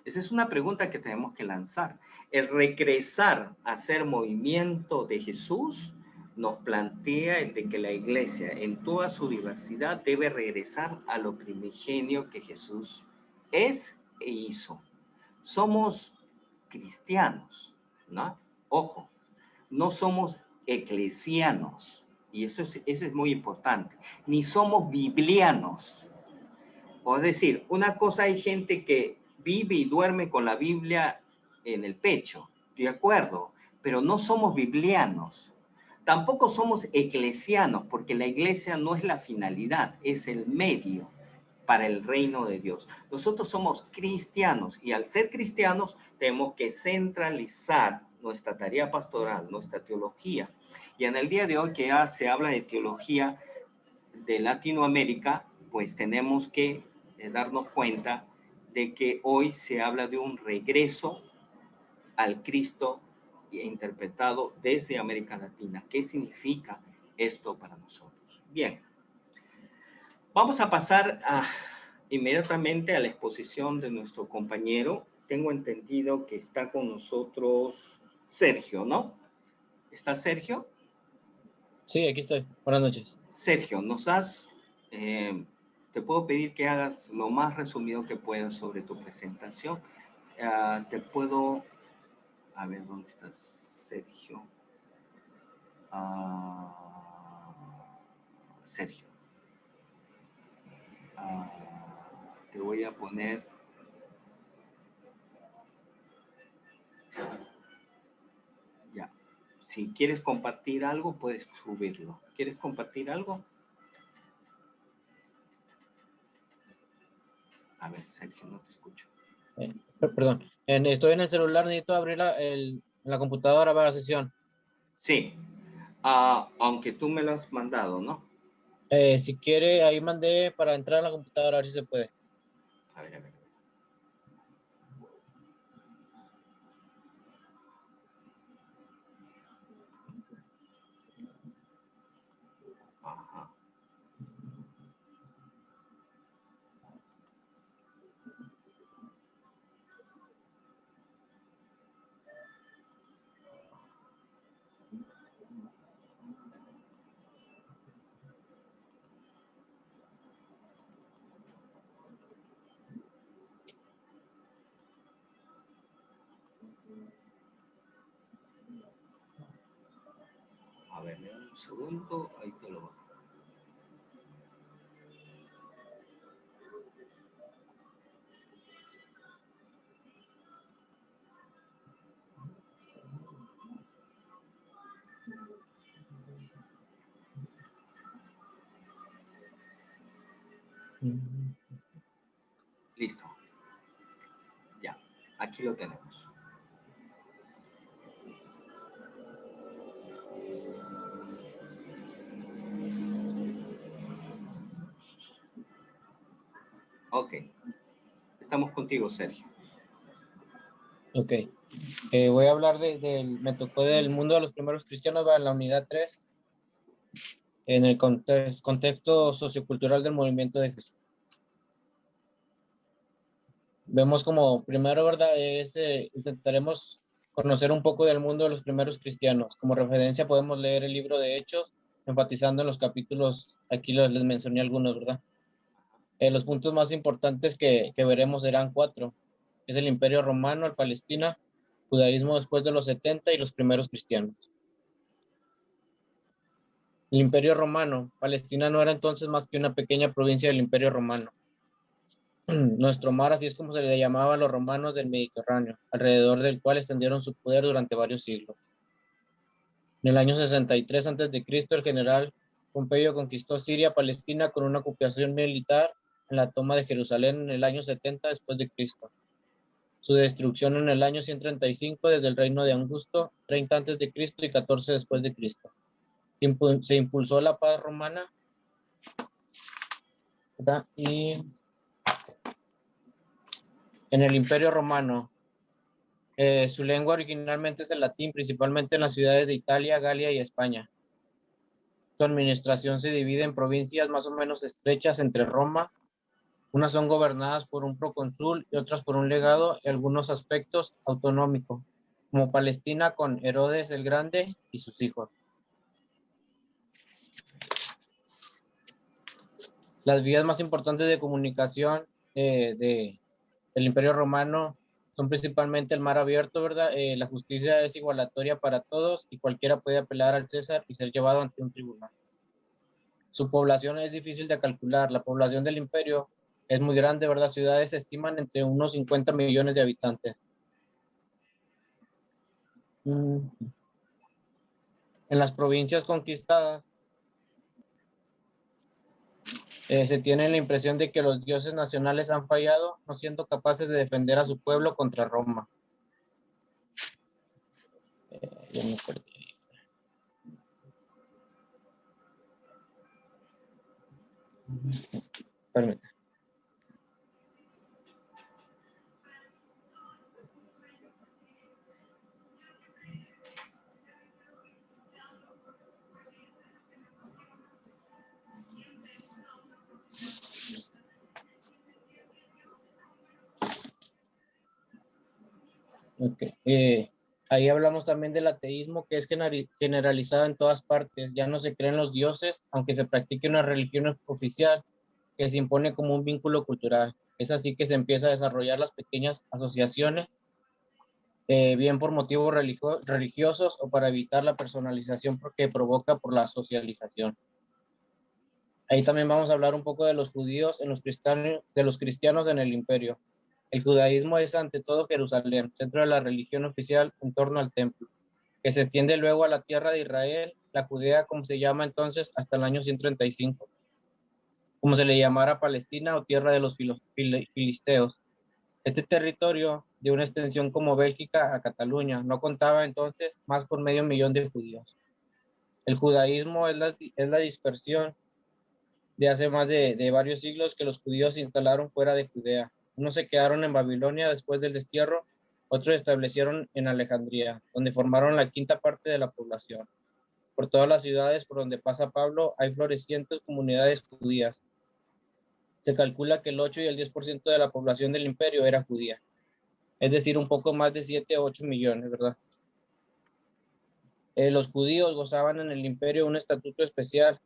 Esa es una pregunta que tenemos que lanzar. El regresar a ser movimiento de Jesús nos plantea el de que la iglesia en toda su diversidad debe regresar a lo primigenio que Jesús es e hizo. Somos cristianos, ¿no? Ojo, no somos eclesianos. Y eso es muy importante. Ni somos biblianos. O es decir, una cosa, hay gente que vive y duerme con la Biblia en el pecho, de acuerdo, pero no somos biblianos. Tampoco somos eclesianos, porque la iglesia no es la finalidad, es el medio para el reino de Dios. Nosotros somos cristianos y al ser cristianos tenemos que centralizar nuestra tarea pastoral, nuestra teología. Y en el día de hoy que ya se habla de teología de Latinoamérica, pues tenemos que darnos cuenta de que hoy se habla de un regreso al Cristo interpretado desde América Latina. ¿Qué significa esto para nosotros? Bien, vamos a pasar inmediatamente a la exposición de nuestro compañero. Tengo entendido que está con nosotros Sergio, ¿no? ¿Está Sergio? Sí, aquí estoy. Buenas noches. Sergio, te puedo pedir que hagas lo más resumido que puedas sobre tu presentación. A ver, ¿dónde estás, Sergio? Sergio. Te voy a poner... Ya. Si quieres compartir algo, puedes subirlo. ¿Quieres compartir algo? A ver, Sergio, no te escucho. Perdón. Estoy en el celular, necesito abrir la computadora para la sesión. Sí. Aunque tú me lo has mandado, ¿no? Si quiere, ahí mandé para entrar a la computadora, a ver si se puede. A ver, a ver. Ajá. A ver, un segundo, ahí te lo bajo. Listo. Ya, aquí lo tenemos. Ok. Estamos contigo, Sergio. Ok. Voy a hablar me tocó del mundo de los primeros cristianos, va en la unidad 3, en el contexto sociocultural del movimiento de Jesús. Vemos como primero, ¿verdad? Intentaremos conocer un poco del mundo de los primeros cristianos. Como referencia podemos leer el libro de Hechos, enfatizando en los capítulos, aquí les mencioné algunos, ¿verdad? Los puntos más importantes que veremos serán 4. Es el Imperio Romano, el Palestina, judaísmo después de los 70 y los primeros cristianos. El Imperio Romano. Palestina no era entonces más que una pequeña provincia del Imperio Romano. Nuestro mar, así es como se le llamaba a los romanos del Mediterráneo, alrededor del cual extendieron su poder durante varios siglos. En el año 63 a.C., el general Pompeyo conquistó Siria, Palestina, con una ocupación militar en la toma de Jerusalén en el año 70 después de Cristo. Su destrucción en el año 135 desde el reino de Augusto, 30 a.C. y 14 después de Cristo. Se impulsó la paz romana, ¿verdad? Y en el Imperio Romano, su lengua originalmente es el latín, principalmente en las ciudades de Italia, Galia y España. Su administración se divide en provincias más o menos estrechas entre Roma. Unas son gobernadas por un procónsul y otras por un legado y algunos aspectos autonómicos, como Palestina con Herodes el Grande y sus hijos. Las vías más importantes de comunicación del Imperio Romano son principalmente el mar abierto, ¿verdad? La justicia es igualatoria para todos y cualquiera puede apelar al César y ser llevado ante un tribunal. Su población es difícil de calcular. La población del imperio es muy grande, ¿verdad? Ciudades se estiman entre unos 50 millones de habitantes. En las provincias conquistadas, se tiene la impresión de que los dioses nacionales han fallado, no siendo capaces de defender a su pueblo contra Roma. Ya me perdí. Permítame. Okay. Ahí hablamos también del ateísmo, que es generalizado en todas partes. Ya no se creen los dioses, aunque se practique una religión oficial que se impone como un vínculo cultural. Es así que se empieza a desarrollar las pequeñas asociaciones, bien por motivos religiosos o para evitar la personalización que provoca por la socialización. Ahí también vamos a hablar un poco de los judíos, de los cristianos en el imperio. El judaísmo es ante todo Jerusalén, centro de la religión oficial en torno al templo, que se extiende luego a la tierra de Israel, la Judea como se llama entonces hasta el año 135, como se le llamara Palestina o tierra de los filisteos. Este territorio, de una extensión como Bélgica a Cataluña, no contaba entonces más con 500,000 de judíos. El judaísmo es la dispersión de hace más de varios siglos que los judíos se instalaron fuera de Judea. Unos se quedaron en Babilonia después del destierro, otros se establecieron en Alejandría, donde formaron la quinta parte de la población. Por todas las ciudades por donde pasa Pablo hay florecientes comunidades judías. Se calcula que el 8 y el 10% de la población del imperio era judía, es decir, un poco más de 7 o 8 millones, ¿verdad? Los judíos gozaban en el imperio un estatuto especial.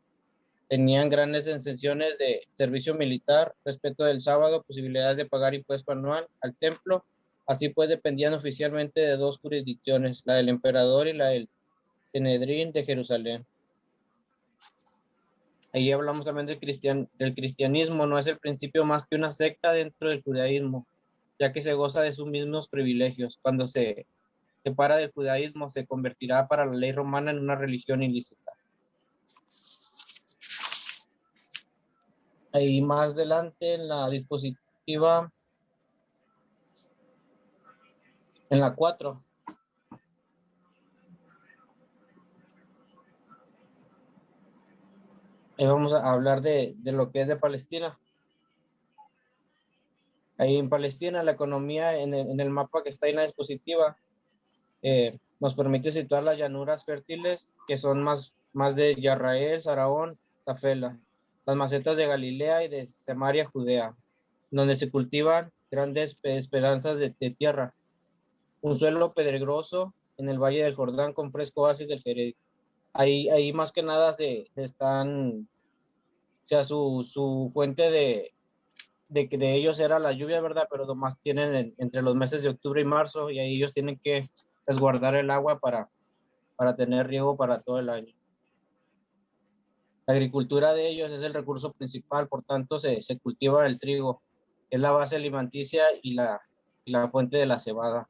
Tenían grandes exenciones de servicio militar, respeto del sábado, posibilidades de pagar impuesto anual al templo. Así pues, dependían oficialmente de dos jurisdicciones, la del emperador y la del Sanedrín de Jerusalén. Ahí hablamos también del cristianismo. No es el principio más que una secta dentro del judaísmo, ya que se goza de sus mismos privilegios. Cuando se separa del judaísmo, se convertirá para la ley romana en una religión ilícita. Ahí más adelante en la dispositiva, en la 4, vamos a hablar de lo que es de Palestina. Ahí en Palestina, la economía en el mapa que está ahí en la dispositiva nos permite situar las llanuras fértiles que son más de Yarrael, Saraón, Zafela, las macetas de Galilea y de Samaria, Judea, donde se cultivan grandes esperanzas de tierra, un suelo pedregoso en el Valle del Jordán con fresco oasis del Jerez. Ahí más que nada se están, o sea, su fuente de ellos era la lluvia, ¿verdad? Pero nomás tienen entre los meses de octubre y marzo, y ahí ellos tienen que resguardar el agua para tener riego para todo el año. La agricultura de ellos es el recurso principal, por tanto se cultiva el trigo, es la base alimenticia y la fuente de la cebada.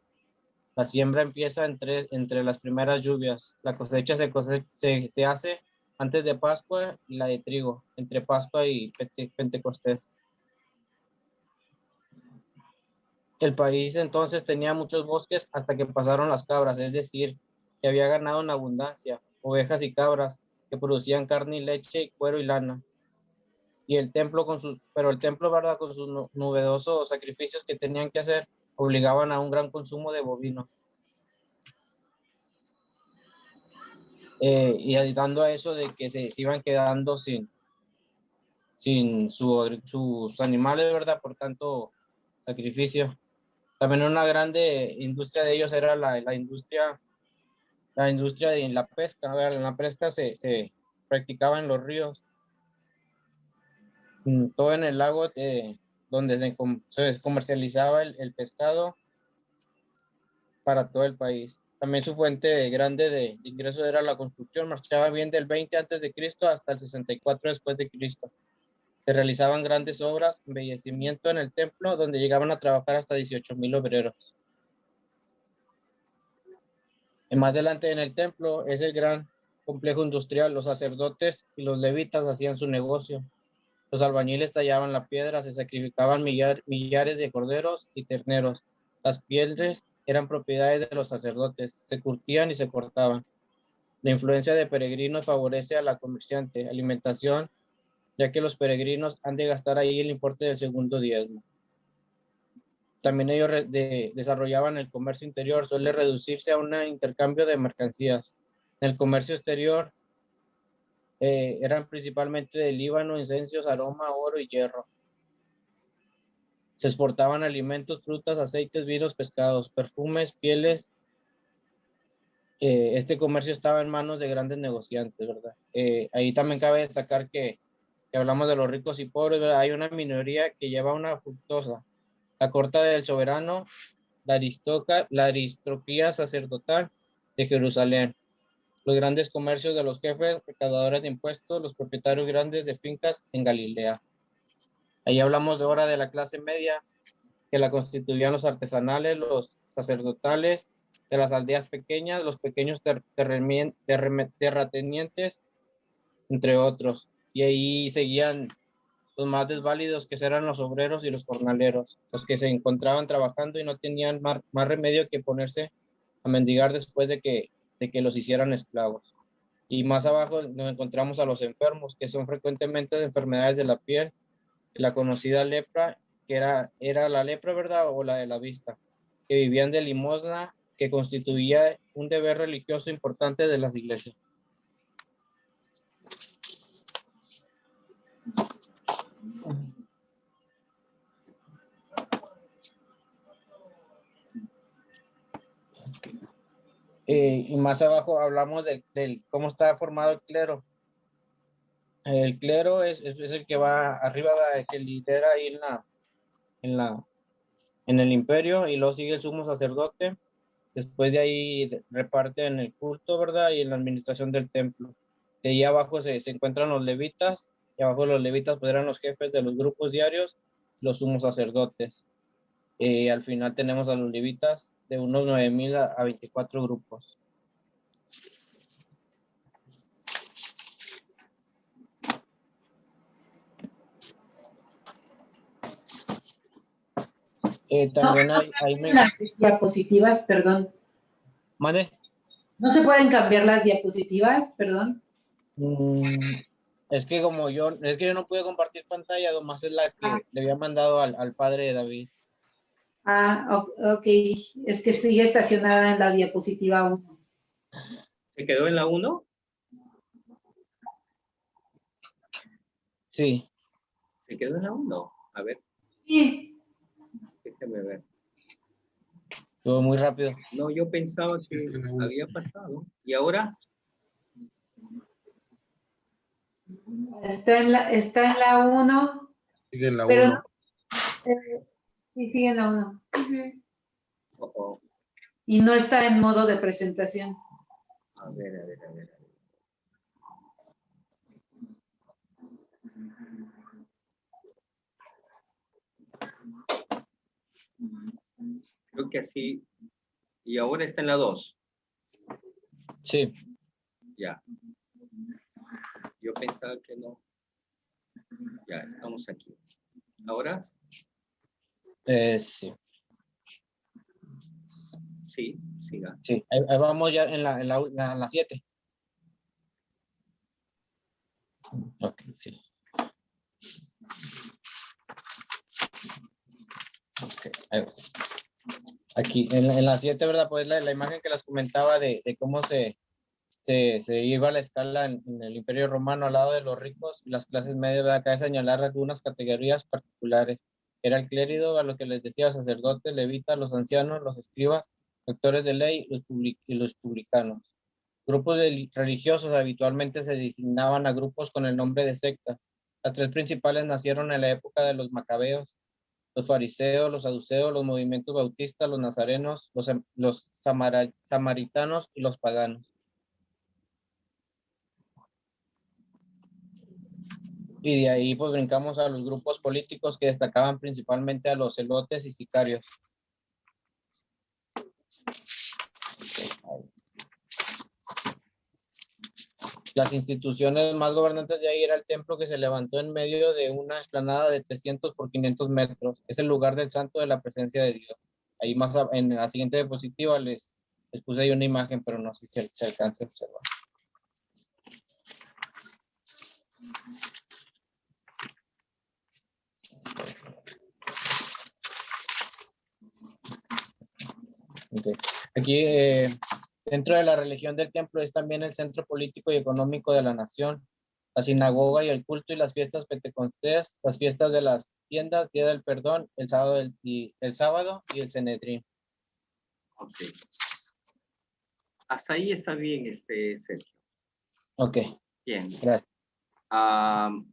La siembra empieza entre las primeras lluvias. La cosecha se hace antes de Pascua y la de trigo, entre Pascua y Pentecostés. El país entonces tenía muchos bosques hasta que pasaron las cabras, es decir, que había ganado en abundancia, ovejas y cabras que producían carne y leche, cuero y lana. Y el templo ¿verdad? Con sus novedosos sacrificios que tenían que hacer, obligaban a un gran consumo de bovinos. Y ayudando a eso de que se iban quedando sin sus animales, ¿verdad? Por tanto, sacrificio. También una grande industria de ellos era la industria de la pesca. ¿Verdad? En la pesca se practicaba en los ríos, todo en el lago donde se comercializaba el pescado. para todo el país. También su fuente grande de ingresos era la construcción. Marchaba bien del 20 antes de Cristo hasta el 64 después de Cristo. Se realizaban grandes obras, embellecimiento en el templo, donde llegaban a trabajar hasta 18,000 obreros. Y más adelante en el templo es el gran complejo industrial. Los sacerdotes y los levitas hacían su negocio. Los albañiles tallaban la piedra, se sacrificaban millares de corderos y terneros. Las pieles eran propiedades de los sacerdotes, se curtían y se cortaban. La influencia de peregrinos favorece a la comerciante, alimentación, ya que los peregrinos han de gastar ahí el importe del segundo diezmo. También ellos desarrollaban el comercio interior, suele reducirse a un intercambio de mercancías. En el comercio exterior eran principalmente de Líbano, incensios, aroma, oro y hierro. Se exportaban alimentos, frutas, aceites, vinos, pescados, perfumes, pieles. Este comercio estaba en manos de grandes negociantes, ¿verdad? Ahí también cabe destacar que hablamos de los ricos y pobres, ¿verdad? Hay una minoría que lleva una fructosa, la corte del soberano, la aristocracia sacerdotal de Jerusalén, los grandes comercios de los jefes, recaudadores de impuestos, los propietarios grandes de fincas en Galilea. Ahí hablamos de ahora de la clase media, que la constituían los artesanales, los sacerdotales, de las aldeas pequeñas, los pequeños terratenientes, entre otros. Y ahí seguían los más desválidos, que eran los obreros y los jornaleros, los que se encontraban trabajando y no tenían más remedio que ponerse a mendigar después de que los hicieran esclavos. Y más abajo nos encontramos a los enfermos, que son frecuentemente de enfermedades de la piel, la conocida lepra, que era la lepra, ¿verdad? O la de la vista, que vivían de limosna, que constituía un deber religioso importante de las iglesias. Y más abajo hablamos del cómo está formado el clero. El clero es el que va arriba, que lidera ahí en el imperio, y luego sigue el sumo sacerdote. Después de ahí reparten el culto, ¿verdad? Y en la administración del templo. De ahí abajo se encuentran los levitas, y abajo los levitas pues eran los jefes de los grupos diarios, los sumos sacerdotes. Al final tenemos a los levitas de unos 9,000 a 24 grupos. También hay las diapositivas, perdón. ¿Mande? ¿No se pueden cambiar las diapositivas, perdón? Es que yo no pude compartir pantalla, nomás es la que le había mandado al padre de David. Ok, es que sigue estacionada en la diapositiva 1. ¿Se quedó en la 1? Sí. ¿Se quedó en la 1? A ver. Sí. Déjame ver. Estuvo muy rápido. No, yo pensaba que había pasado. ¿Y ahora? Está en la 1. Sigue en la 1. Pero sí, sigue en la 1. Y no está en modo de presentación. A ver. Creo que así. Y ahora está en la 2. Sí. Ya. Yo pensaba que no. Ya, estamos aquí. ¿Ahora? Sí. Sí, siga. Sí, ahí vamos ya en la 7. Ok, sí. Okay, aquí en la 7, ¿verdad? Pues la imagen que les comentaba de cómo se iba a la escala en el Imperio Romano al lado de los ricos y las clases medias, ¿verdad? Acá de señalar algunas categorías particulares. Era el clérigo, a lo que les decía, sacerdotes, levitas, los ancianos, los escribas, doctores de ley y los publicanos. Grupos religiosos habitualmente se designaban a grupos con el nombre de sectas. Las tres principales nacieron en la época de los macabeos. los fariseos, los saduceos, los movimientos bautistas, los nazarenos, los samaritanos y los paganos. Y de ahí pues brincamos a los grupos políticos que destacaban principalmente a los celotes y sicarios. Las instituciones más gobernantes de ahí era el templo, que se levantó en medio de una explanada de 300 por 500 metros. Es el lugar del santo de la presencia de Dios. Ahí más en la siguiente diapositiva les puse ahí una imagen, pero no sé si se alcanza a observar. Okay. Aquí, dentro de la religión del templo es también el centro político y económico de la nación, la sinagoga y el culto y las fiestas pentecostés, las fiestas de las tiendas, Día del Perdón, el sábado y el Sanedrín. Ok. Hasta ahí está bien, Sergio. Ok. Bien. Gracias.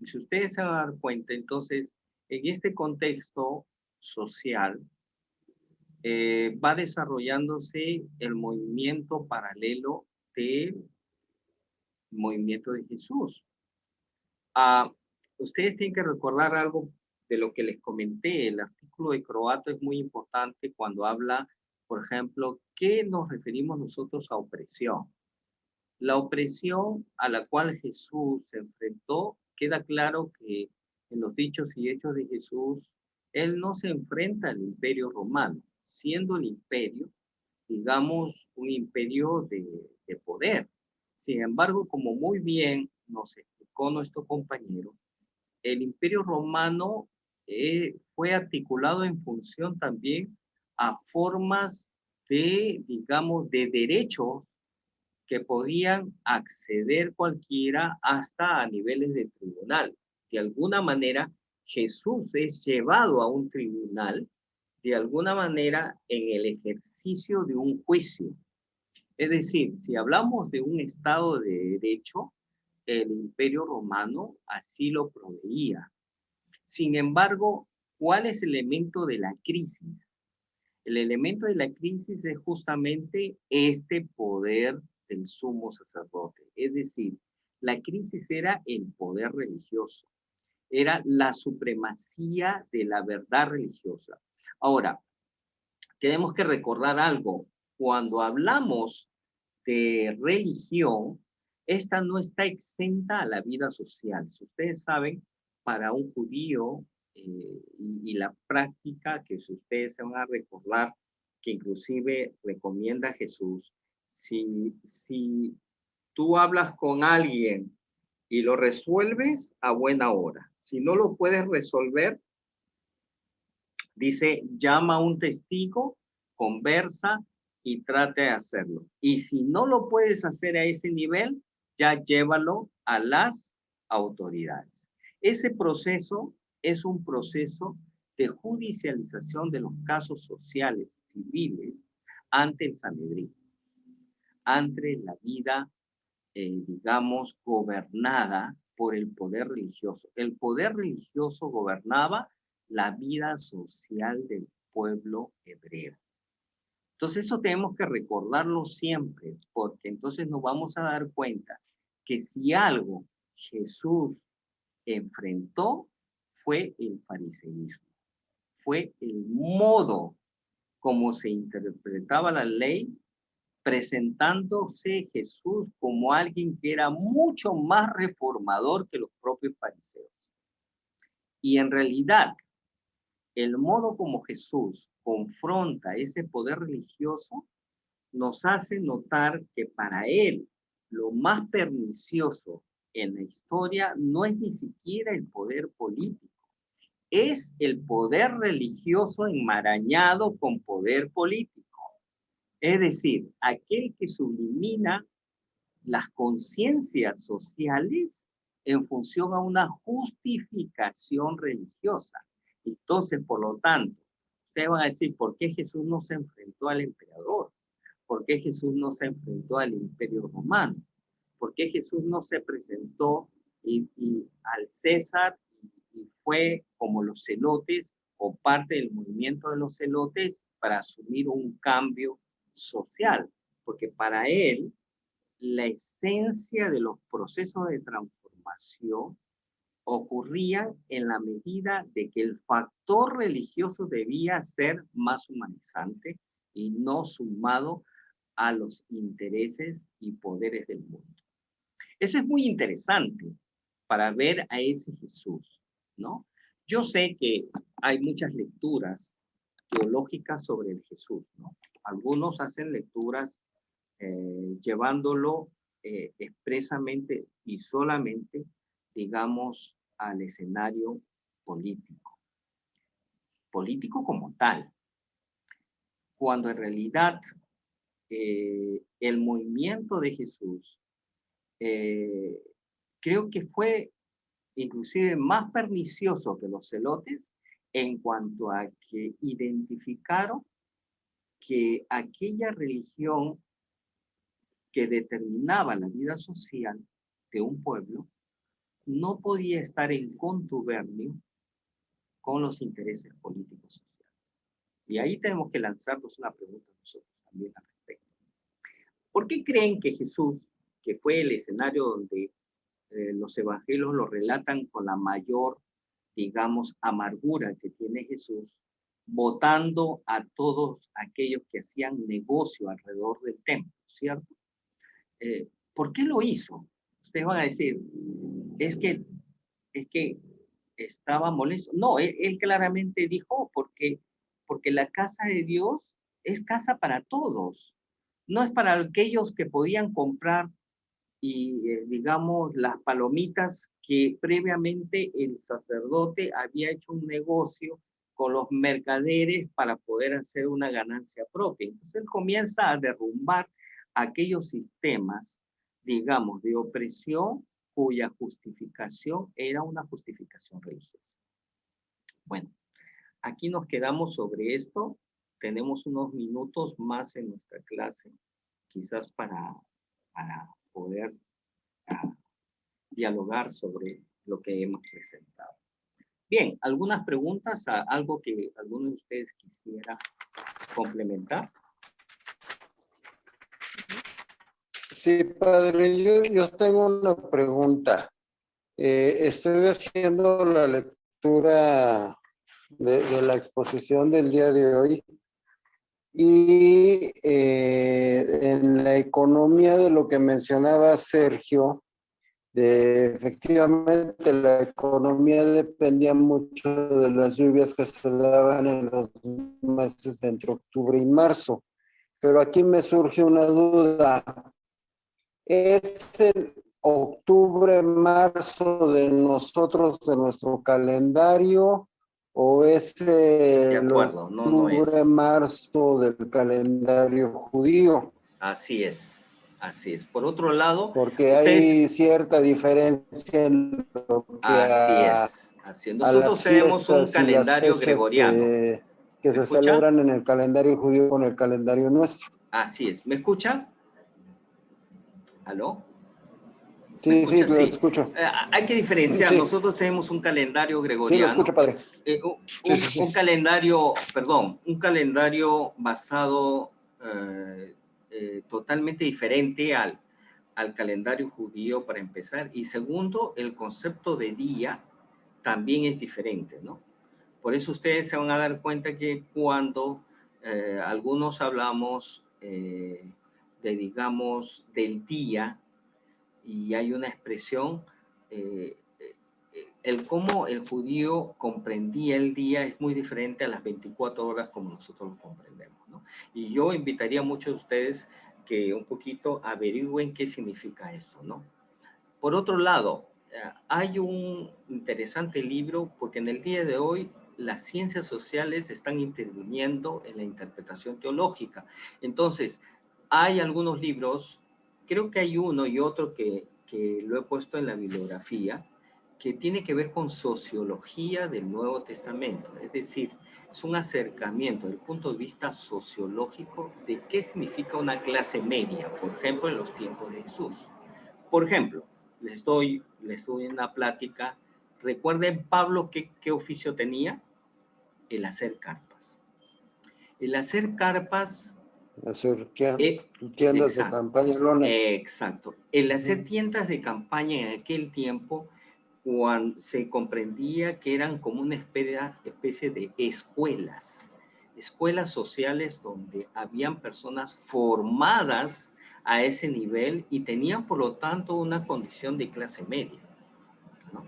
Si ustedes se van a dar cuenta, entonces, en este contexto social, va desarrollándose el movimiento paralelo del movimiento de Jesús. Ustedes tienen que recordar algo de lo que les comenté. El artículo de Croato es muy importante cuando habla, por ejemplo, ¿qué nos referimos nosotros a opresión? La opresión a la cual Jesús se enfrentó, queda claro que en los dichos y hechos de Jesús, él no se enfrenta al imperio romano, siendo el imperio, digamos, un imperio de poder. Sin embargo, como muy bien nos explicó nuestro compañero, el imperio romano fue articulado en función también a formas de, digamos, de derechos que podían acceder cualquiera hasta a niveles de tribunal. De alguna manera, Jesús es llevado a un tribunal, de alguna manera, en el ejercicio de un juicio. Es decir, si hablamos de un Estado de derecho, el Imperio Romano así lo proveía. Sin embargo, ¿cuál es el elemento de la crisis? El elemento de la crisis es justamente este poder del sumo sacerdote. Es decir, la crisis era el poder religioso, era la supremacía de la verdad religiosa. Ahora, tenemos que recordar algo. Cuando hablamos de religión, esta no está exenta a la vida social. Si ustedes saben, para un judío y la práctica que si ustedes se van a recordar, que inclusive recomienda Jesús, si tú hablas con alguien y lo resuelves a buena hora, si no lo puedes resolver, dice, llama a un testigo, conversa y trate de hacerlo. Y si no lo puedes hacer a ese nivel, ya llévalo a las autoridades. Ese proceso es un proceso de judicialización de los casos sociales, civiles, ante el Sanedrín, ante la vida, digamos, gobernada por el poder religioso. El poder religioso gobernaba la vida social del pueblo hebreo. Entonces eso tenemos que recordarlo siempre, porque entonces nos vamos a dar cuenta que si algo Jesús enfrentó fue el fariseísmo, fue el modo como se interpretaba la ley, presentándose Jesús como alguien que era mucho más reformador que los propios fariseos. Y en realidad, el modo como Jesús confronta ese poder religioso nos hace notar que para él lo más pernicioso en la historia no es ni siquiera el poder político, es el poder religioso enmarañado con poder político. Es decir, aquel que sublimina las conciencias sociales en función a una justificación religiosa. Entonces, por lo tanto, ustedes van a decir, ¿por qué Jesús no se enfrentó al emperador? ¿Por qué Jesús no se enfrentó al imperio romano? ¿Por qué Jesús no se presentó y al César y fue como los celotes o parte del movimiento de los celotes para asumir un cambio social, porque para él la esencia de los procesos de transformación ocurría en la medida de que el factor religioso debía ser más humanizante y no sumado a los intereses y poderes del mundo. Eso es muy interesante para ver a ese Jesús, ¿no? Yo sé que hay muchas lecturas teológicas sobre el Jesús, ¿no? Algunos hacen lecturas llevándolo expresamente y solamente, digamos, al escenario político. Político como tal. Cuando en realidad el movimiento de Jesús creo que fue inclusive más pernicioso que los celotes en cuanto a que identificaron que aquella religión que determinaba la vida social de un pueblo no podía estar en contubernio con los intereses políticos sociales. Y ahí tenemos que lanzarnos una pregunta nosotros también al respecto. ¿Por qué creen que Jesús, que fue el escenario donde los evangelios lo relatan con la mayor, digamos, amargura que tiene Jesús, votando a todos aquellos que hacían negocio alrededor del templo, ¿cierto? ¿Por qué lo hizo? Ustedes van a decir, es que estaba molesto. No, él claramente dijo, porque la casa de Dios es casa para todos. No es para aquellos que podían comprar y, digamos, las palomitas que previamente el sacerdote había hecho un negocio con los mercaderes para poder hacer una ganancia propia. Entonces él comienza a derrumbar aquellos sistemas, digamos, de opresión cuya justificación era una justificación religiosa. Bueno, aquí nos quedamos sobre esto. Tenemos unos minutos más en nuestra clase, quizás para poder dialogar sobre lo que hemos presentado. Bien, ¿algunas preguntas? ¿Algo que alguno de ustedes quisiera complementar? Sí, padre, yo tengo una pregunta. Estoy haciendo la lectura de la exposición del día de hoy y en la economía de lo que mencionaba Sergio, efectivamente la economía dependía mucho de las lluvias que se daban en los meses de entre octubre y marzo. Pero aquí me surge una duda. ¿Es el octubre, marzo de nosotros, de nuestro calendario, o es el octubre, marzo del calendario judío? Así es, así es. Por otro lado, porque hay cierta diferencia en lo que así es. Nosotros tenemos un calendario gregoriano. Que se celebran en el calendario judío con el calendario nuestro. Así es. ¿Me escucha? ¿Aló? Sí, sí, lo escucho. Hay que diferenciar. Sí. Nosotros tenemos un calendario gregoriano. Sí, lo escucho, padre. Un calendario, perdón, un calendario basado totalmente diferente al calendario judío, para empezar. Y segundo, el concepto de día también es diferente, ¿no? Por eso ustedes se van a dar cuenta que cuando algunos hablamos digamos, del día, y hay una expresión, el cómo el judío comprendía el día es muy diferente a las 24 horas como nosotros lo comprendemos, ¿no? Y yo invitaría a muchos de ustedes que un poquito averigüen qué significa esto, ¿no? Por otro lado, hay un interesante libro, porque en el día de hoy las ciencias sociales están interviniendo en la interpretación teológica. Entonces, hay algunos libros, creo que hay uno y otro que lo he puesto en la bibliografía, que tiene que ver con sociología del Nuevo Testamento. Es decir, es un acercamiento desde el punto de vista sociológico de qué significa una clase media, por ejemplo, en los tiempos de Jesús. Por ejemplo, les doy una plática. ¿Recuerden Pablo qué oficio tenía? el hacer carpas. El hacer carpas... Hacer tiendas de exacto, campaña, lonas. exacto. El hacer tiendas de campaña en aquel tiempo, cuando se comprendía que eran como una especie de escuelas sociales donde habían personas formadas a ese nivel y tenían por lo tanto una condición de clase media, ¿no?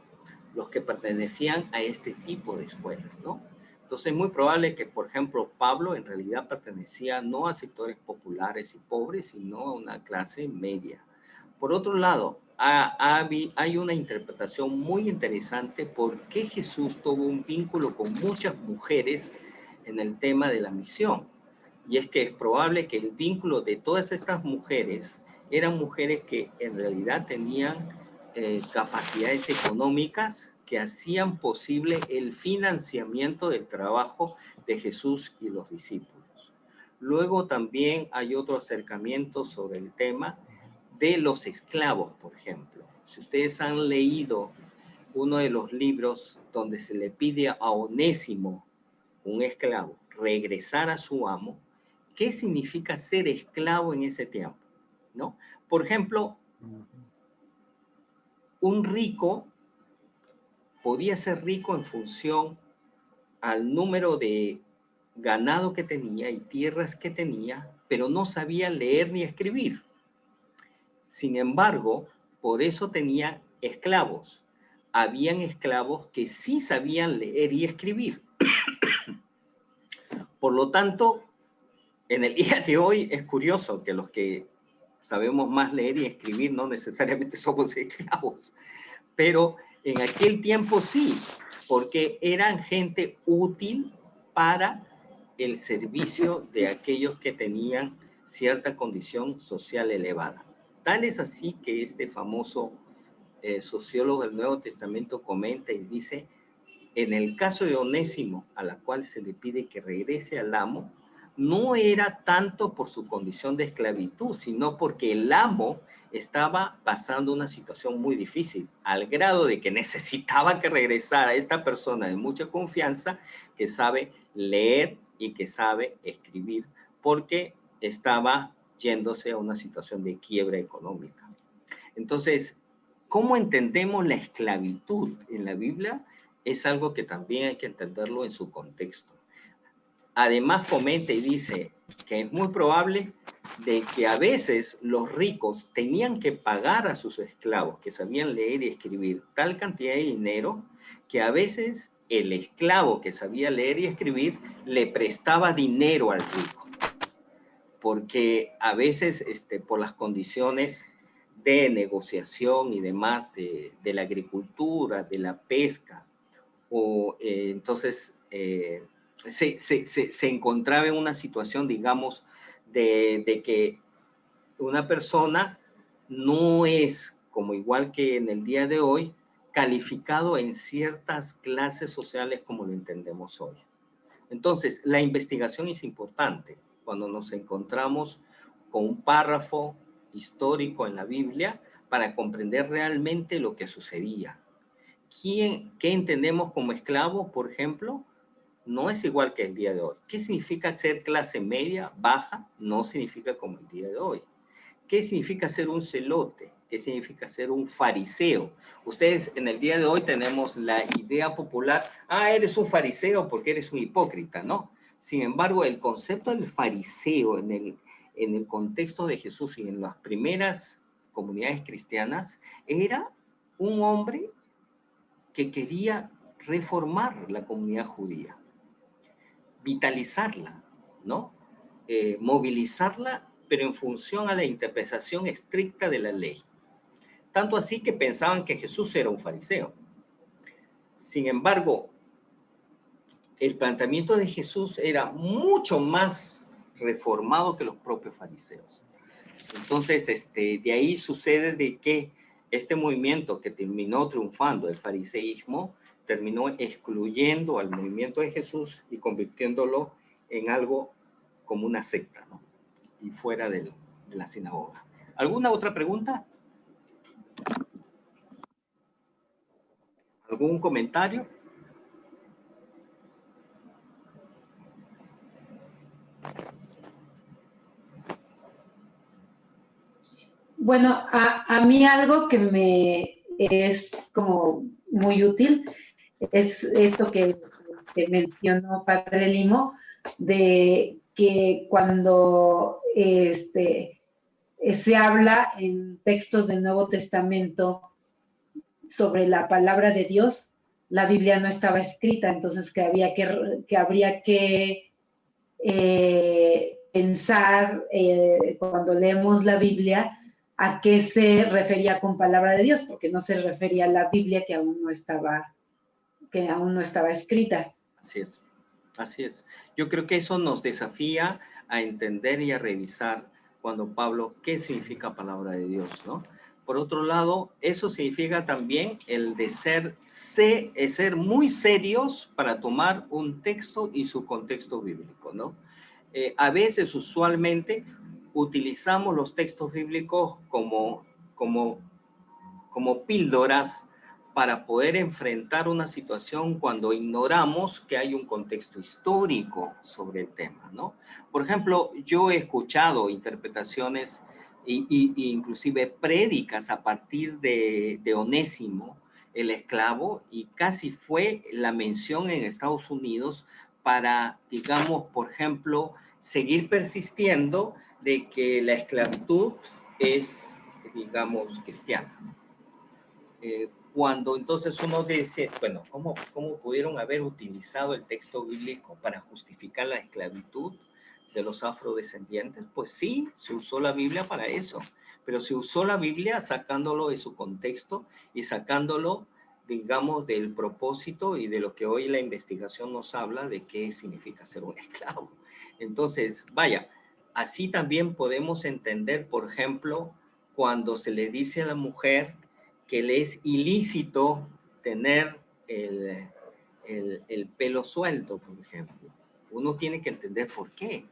Los que pertenecían a este tipo de escuelas, ¿no? Entonces es muy probable que, por ejemplo, Pablo en realidad pertenecía no a sectores populares y pobres, sino a una clase media. Por otro lado, hay una interpretación muy interesante por qué Jesús tuvo un vínculo con muchas mujeres en el tema de la misión. Y es que es probable que el vínculo de todas estas mujeres eran mujeres que en realidad tenían capacidades económicas que hacían posible el financiamiento del trabajo de Jesús y los discípulos. Luego también hay otro acercamiento sobre el tema de los esclavos, por ejemplo. Si ustedes han leído uno de los libros donde se le pide a Onésimo, un esclavo, regresar a su amo, ¿qué significa ser esclavo en ese tiempo? ¿No? Por ejemplo, un rico podía ser rico en función al número de ganado que tenía y tierras que tenía, pero no sabía leer ni escribir. Sin embargo, por eso tenía esclavos. Habían esclavos que sí sabían leer y escribir. Por lo tanto, en el día de hoy es curioso que los que sabemos más leer y escribir no necesariamente somos esclavos, pero en aquel tiempo sí, porque eran gente útil para el servicio de aquellos que tenían cierta condición social elevada. Tal es así que este famoso sociólogo del Nuevo Testamento comenta y dice, en el caso de Onésimo, a la cual se le pide que regrese al amo, no era tanto por su condición de esclavitud, sino porque el amo estaba pasando una situación muy difícil, al grado de que necesitaba que regresara esta persona de mucha confianza, que sabe leer y que sabe escribir, porque estaba yéndose a una situación de quiebra económica. Entonces, ¿cómo entendemos la esclavitud en la Biblia? Es algo que también hay que entenderlo en su contexto. Además comenta y dice que es muy probable de que a veces los ricos tenían que pagar a sus esclavos que sabían leer y escribir tal cantidad de dinero que a veces el esclavo que sabía leer y escribir le prestaba dinero al rico, porque a veces por las condiciones de negociación y demás de la agricultura, de la pesca, entonces se encontraba en una situación, digamos, de que una persona no es, como igual que en el día de hoy, calificado en ciertas clases sociales como lo entendemos hoy. Entonces, la investigación es importante cuando nos encontramos con un párrafo histórico en la Biblia para comprender realmente lo que sucedía. ¿Qué entendemos como esclavo, por ejemplo? No es igual que el día de hoy. ¿Qué significa ser clase media, baja? No significa como el día de hoy. ¿Qué significa ser un celote? ¿Qué significa ser un fariseo? Ustedes en el día de hoy tenemos la idea popular, eres un fariseo porque eres un hipócrita, ¿no? Sin embargo, el concepto del fariseo en el contexto de Jesús y en las primeras comunidades cristianas era un hombre que quería reformar la comunidad judía, vitalizarla, ¿no? Movilizarla, pero en función a la interpretación estricta de la ley. Tanto así que pensaban que Jesús era un fariseo. Sin embargo, el planteamiento de Jesús era mucho más reformado que los propios fariseos. Entonces, de ahí sucede de que este movimiento que terminó triunfando, el fariseísmo, terminó excluyendo al movimiento de Jesús y convirtiéndolo en algo como una secta, ¿no? Y fuera de la sinagoga. ¿Alguna otra pregunta? ¿Algún comentario? Bueno, a mí algo que me es como muy útil es esto que mencionó Padre Limo, de que cuando se habla en textos del Nuevo Testamento sobre la palabra de Dios, la Biblia no estaba escrita, entonces que habría que pensar cuando leemos la Biblia a qué se refería con palabra de Dios, porque no se refería a la Biblia que aún no estaba escrita. Así es, así es. Yo creo que eso nos desafía a entender y a revisar cuando Pablo, ¿qué significa palabra de Dios, no? Por otro lado, eso significa también el de ser muy serios para tomar un texto y su contexto bíblico, ¿no? A veces, usualmente, utilizamos los textos bíblicos como píldoras para poder enfrentar una situación cuando ignoramos que hay un contexto histórico sobre el tema, ¿no? Por ejemplo, yo he escuchado interpretaciones y inclusive prédicas a partir de Onésimo, el esclavo, y casi fue la mención en Estados Unidos para, digamos, por ejemplo, seguir persistiendo de que la esclavitud es, digamos, cristiana. Cuando entonces uno dice, bueno, ¿cómo pudieron haber utilizado el texto bíblico para justificar la esclavitud de los afrodescendientes? Pues sí, se usó la Biblia para eso, pero se usó la Biblia sacándolo de su contexto y sacándolo, digamos, del propósito y de lo que hoy la investigación nos habla de qué significa ser un esclavo. Entonces, vaya, así también podemos entender, por ejemplo, cuando se le dice a la mujer que le es ilícito tener el pelo suelto, por ejemplo. Uno tiene que entender por qué.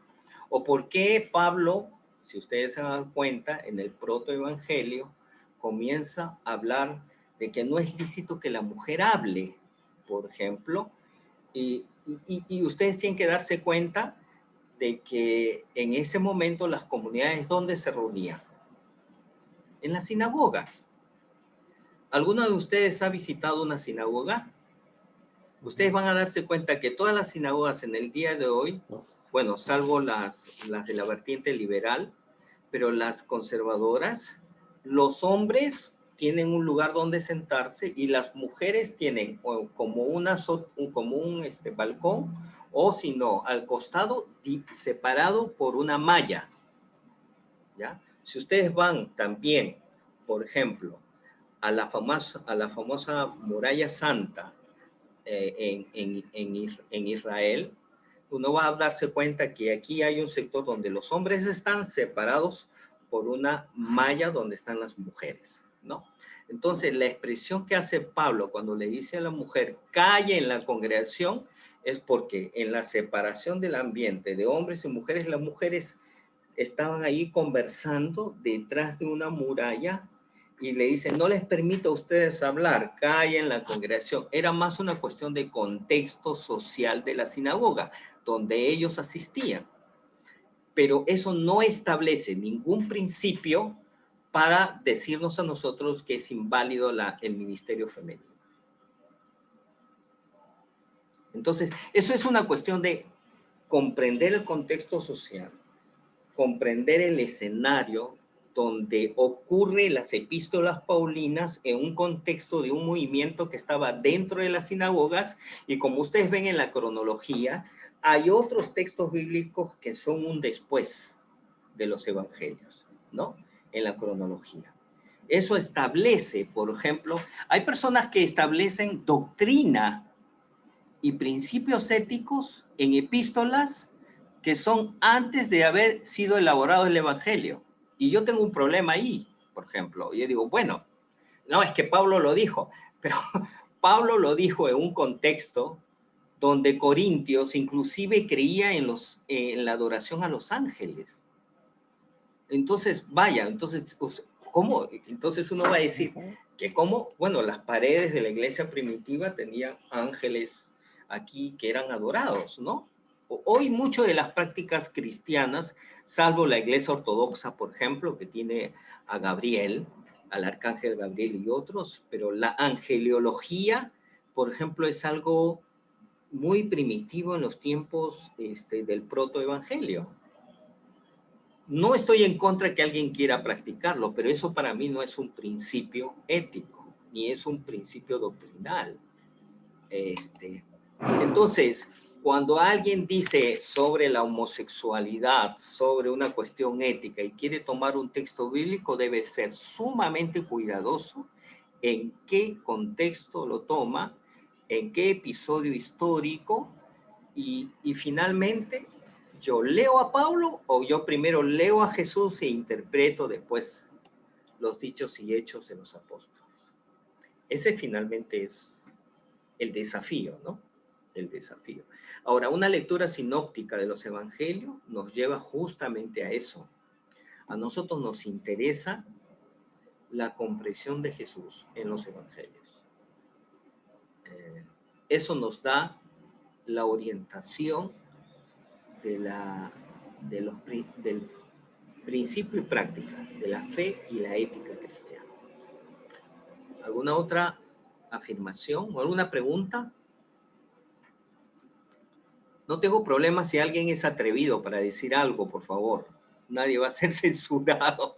O por qué Pablo, si ustedes se dan cuenta, en el protoevangelio comienza a hablar de que no es lícito que la mujer hable, por ejemplo, y ustedes tienen que darse cuenta de que en ese momento las comunidades, ¿dónde se reunían? En las sinagogas. ¿Alguno de ustedes ha visitado una sinagoga? Ustedes van a darse cuenta que todas las sinagogas en el día de hoy, bueno, salvo las de la vertiente liberal, pero las conservadoras, los hombres tienen un lugar donde sentarse y las mujeres tienen como un balcón, o si no, al costado separado por una malla, ¿ya? Si ustedes van también, por ejemplo, a la famosa muralla santa en Israel, uno va a darse cuenta que aquí hay un sector donde los hombres están separados por una malla donde están las mujeres, ¿no? Entonces, la expresión que hace Pablo cuando le dice a la mujer, calle en la congregación, es porque en la separación del ambiente de hombres y mujeres, las mujeres estaban ahí conversando detrás de una muralla y le dicen, no les permito a ustedes hablar, callen en la congregación. Era más una cuestión de contexto social de la sinagoga, donde ellos asistían. Pero eso no establece ningún principio para decirnos a nosotros que es inválido el ministerio femenino. Entonces, eso es una cuestión de comprender el contexto social, comprender el escenario donde ocurren las epístolas paulinas en un contexto de un movimiento que estaba dentro de las sinagogas, y como ustedes ven en la cronología, hay otros textos bíblicos que son un después de los evangelios, ¿no? En la cronología. Eso establece, por ejemplo, hay personas que establecen doctrina y principios éticos en epístolas que son antes de haber sido elaborado el evangelio. Y yo tengo un problema ahí, por ejemplo. Yo digo, bueno, no, es que Pablo lo dijo, pero Pablo lo dijo en un contexto donde Corintios inclusive creía en la adoración a los ángeles. Entonces, vaya, entonces, ¿cómo? Entonces uno va a decir que cómo, bueno, las paredes de la iglesia primitiva tenían ángeles aquí que eran adorados, ¿no? Hoy mucho de las prácticas cristianas, salvo la Iglesia Ortodoxa, por ejemplo, que tiene a Gabriel, al arcángel Gabriel y otros, pero la angeliología, por ejemplo, es algo muy primitivo en los tiempos del protoevangelio. No estoy en contra de que alguien quiera practicarlo, pero eso para mí no es un principio ético, ni es un principio doctrinal. Entonces, cuando alguien dice sobre la homosexualidad, sobre una cuestión ética y quiere tomar un texto bíblico, debe ser sumamente cuidadoso en qué contexto lo toma, en qué episodio histórico y finalmente, ¿yo leo a Pablo o yo primero leo a Jesús e interpreto después los dichos y hechos de los apóstoles? Ese finalmente es el desafío, ¿no? El desafío. Ahora, una lectura sinóptica de los evangelios nos lleva justamente a eso. A nosotros nos interesa la comprensión de Jesús en los evangelios. Eso nos da la orientación del principio y práctica, de la fe y la ética cristiana. ¿Alguna otra afirmación o alguna pregunta? No tengo problema si alguien es atrevido para decir algo, por favor. Nadie va a ser censurado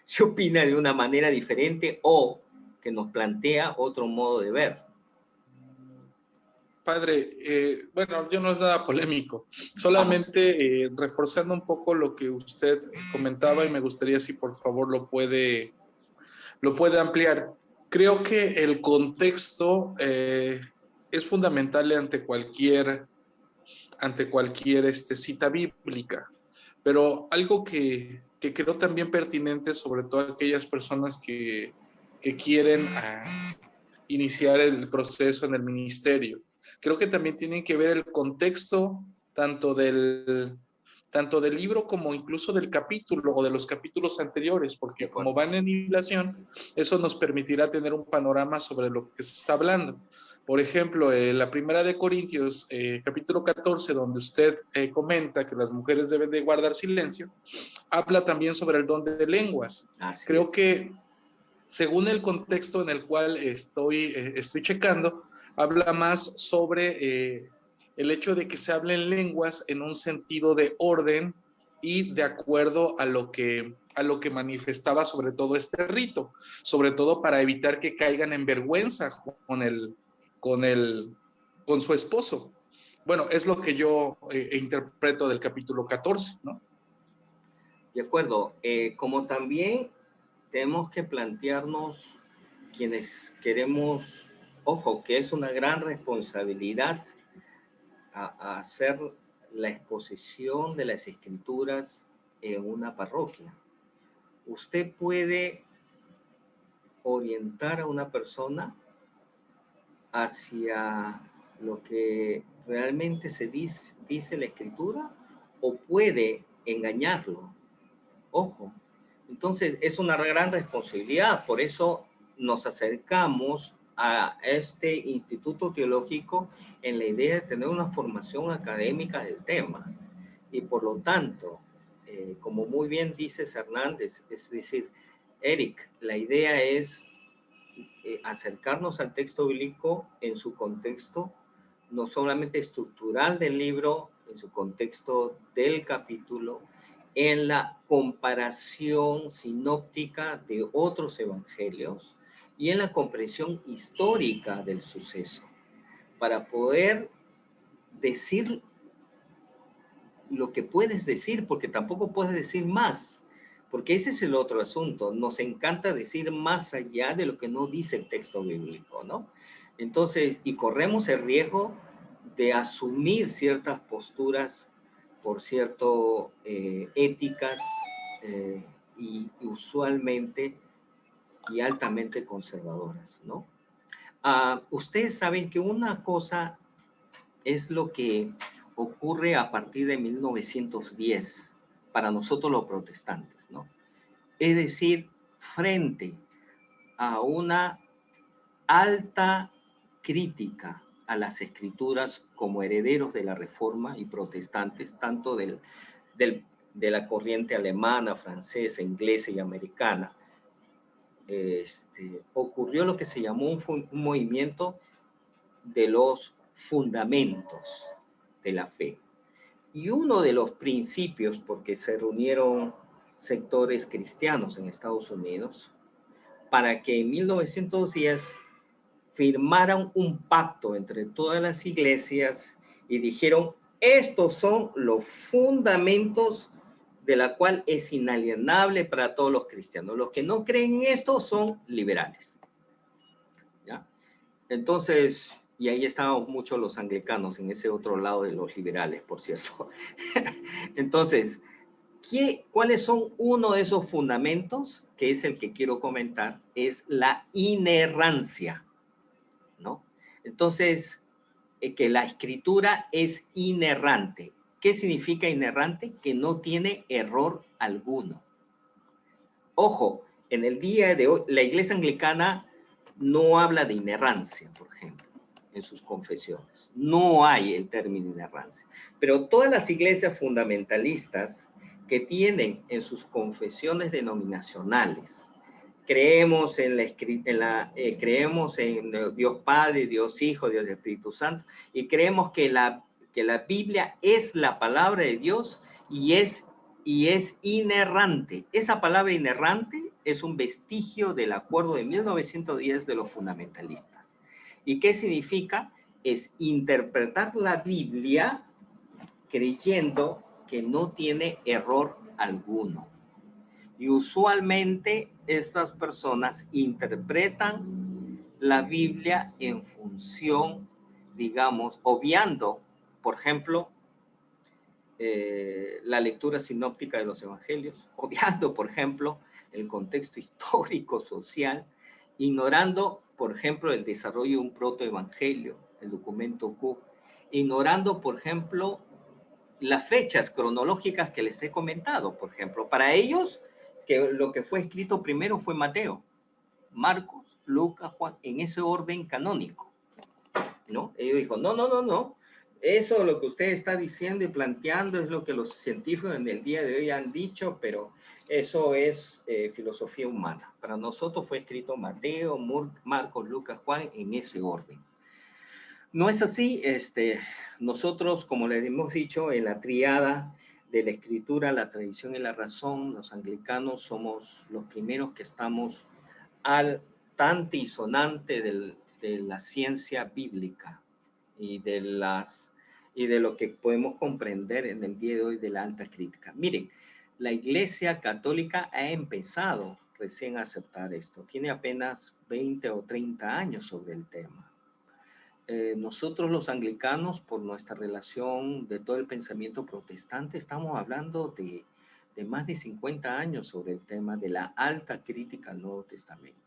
si opina de una manera diferente o que nos plantea otro modo de ver. Padre, bueno, yo no es nada polémico, solamente reforzando un poco lo que usted comentaba y me gustaría si por favor lo puede ampliar. Creo que el contexto es fundamental ante cualquier cita bíblica, pero algo que creo también pertinente, sobre todo a aquellas personas que quieren iniciar el proceso en el ministerio. Creo que también tienen que ver el contexto tanto del libro como incluso del capítulo o de los capítulos anteriores, porque como van en hilación, eso nos permitirá tener un panorama sobre lo que se está hablando. Por ejemplo, la primera de Corintios, capítulo 14, donde usted comenta que las mujeres deben de guardar silencio, habla también sobre el don de lenguas. Creo que según el contexto en el cual estoy checando, habla más sobre el hecho de que se hablen lenguas en un sentido de orden y de acuerdo a lo que manifestaba sobre todo este rito, sobre todo para evitar que caigan en vergüenza con su esposo. Bueno, es lo que yo interpreto del capítulo 14, ¿no? De acuerdo. Como también tenemos que plantearnos, quienes queremos, ojo, que es una gran responsabilidad a hacer la exposición de las escrituras en una parroquia. Usted puede orientar a una persona hacia lo que realmente se dice la escritura o puede engañarlo. Ojo. Entonces, es una gran responsabilidad. Por eso nos acercamos a este instituto teológico en la idea de tener una formación académica del tema. Y por lo tanto, como muy bien dices Hernández, es decir, Eric, la idea es acercarnos al texto bíblico en su contexto, no solamente estructural del libro, en su contexto del capítulo, en la comparación sinóptica de otros evangelios y en la comprensión histórica del suceso, para poder decir lo que puedes decir, porque tampoco puedes decir más, porque ese es el otro asunto. Nos encanta decir más allá de lo que no dice el texto bíblico, ¿no? Entonces, y corremos el riesgo de asumir ciertas posturas, por cierto, éticas y usualmente y altamente conservadoras, ¿no? Ustedes saben que una cosa es lo que ocurre a partir de 1910 para nosotros los protestantes, ¿no? Es decir, frente a una alta crítica a las escrituras como herederos de la Reforma y protestantes, tanto de la corriente alemana, francesa, inglesa y americana, ocurrió lo que se llamó un movimiento de los fundamentos de la fe. Y uno de los principios, porque se reunieron sectores cristianos en Estados Unidos, para que en 1910 firmaran un pacto entre todas las iglesias y dijeron, estos son los fundamentos de la cual es inalienable para todos los cristianos. Los que no creen en esto son liberales. ¿Ya? Entonces, y ahí estaban muchos los anglicanos en ese otro lado de los liberales, por cierto. Entonces, ¿cuáles son uno de esos fundamentos? Que es el que quiero comentar, es la inerrancia, ¿no? Entonces, que la escritura es inerrante. ¿Qué significa inerrante? Que no tiene error alguno. Ojo, en el día de hoy, la Iglesia Anglicana no habla de inerrancia, por ejemplo, en sus confesiones. No hay el término inerrancia. Pero todas las iglesias fundamentalistas que tienen en sus confesiones denominacionales, creemos creemos en Dios Padre, Dios Hijo, Dios Espíritu Santo, y creemos que la Biblia es la palabra de Dios y es inerrante. Esa palabra inerrante es un vestigio del acuerdo de 1910 de los fundamentalistas. ¿Y qué significa? Es interpretar la Biblia creyendo que no tiene error alguno. Y usualmente estas personas interpretan la Biblia en función, digamos, obviando, por ejemplo, la lectura sinóptica de los evangelios, obviando, por ejemplo, el contexto histórico, social, ignorando, por ejemplo, el desarrollo de un protoevangelio, el documento Q, ignorando, por ejemplo, las fechas cronológicas que les he comentado, por ejemplo. Para ellos, que lo que fue escrito primero fue Mateo, Marcos, Lucas, Juan, en ese orden canónico, ¿no? Ellos dijo, no, eso lo que usted está diciendo y planteando es lo que los científicos en el día de hoy han dicho, pero eso es filosofía humana. Para nosotros fue escrito Mateo, Marcos, Lucas, Juan, en ese orden. No es así, nosotros, como les hemos dicho, en la triada de la escritura, la tradición y la razón, los anglicanos somos los primeros que estamos al tante y sonante de la ciencia bíblica y de lo que podemos comprender en el día de hoy de la alta crítica. Miren, la Iglesia Católica ha empezado recién a aceptar esto. Tiene apenas 20 o 30 años sobre el tema. Nosotros los anglicanos, por nuestra relación de todo el pensamiento protestante, estamos hablando de más de 50 años sobre el tema de la alta crítica al Nuevo Testamento.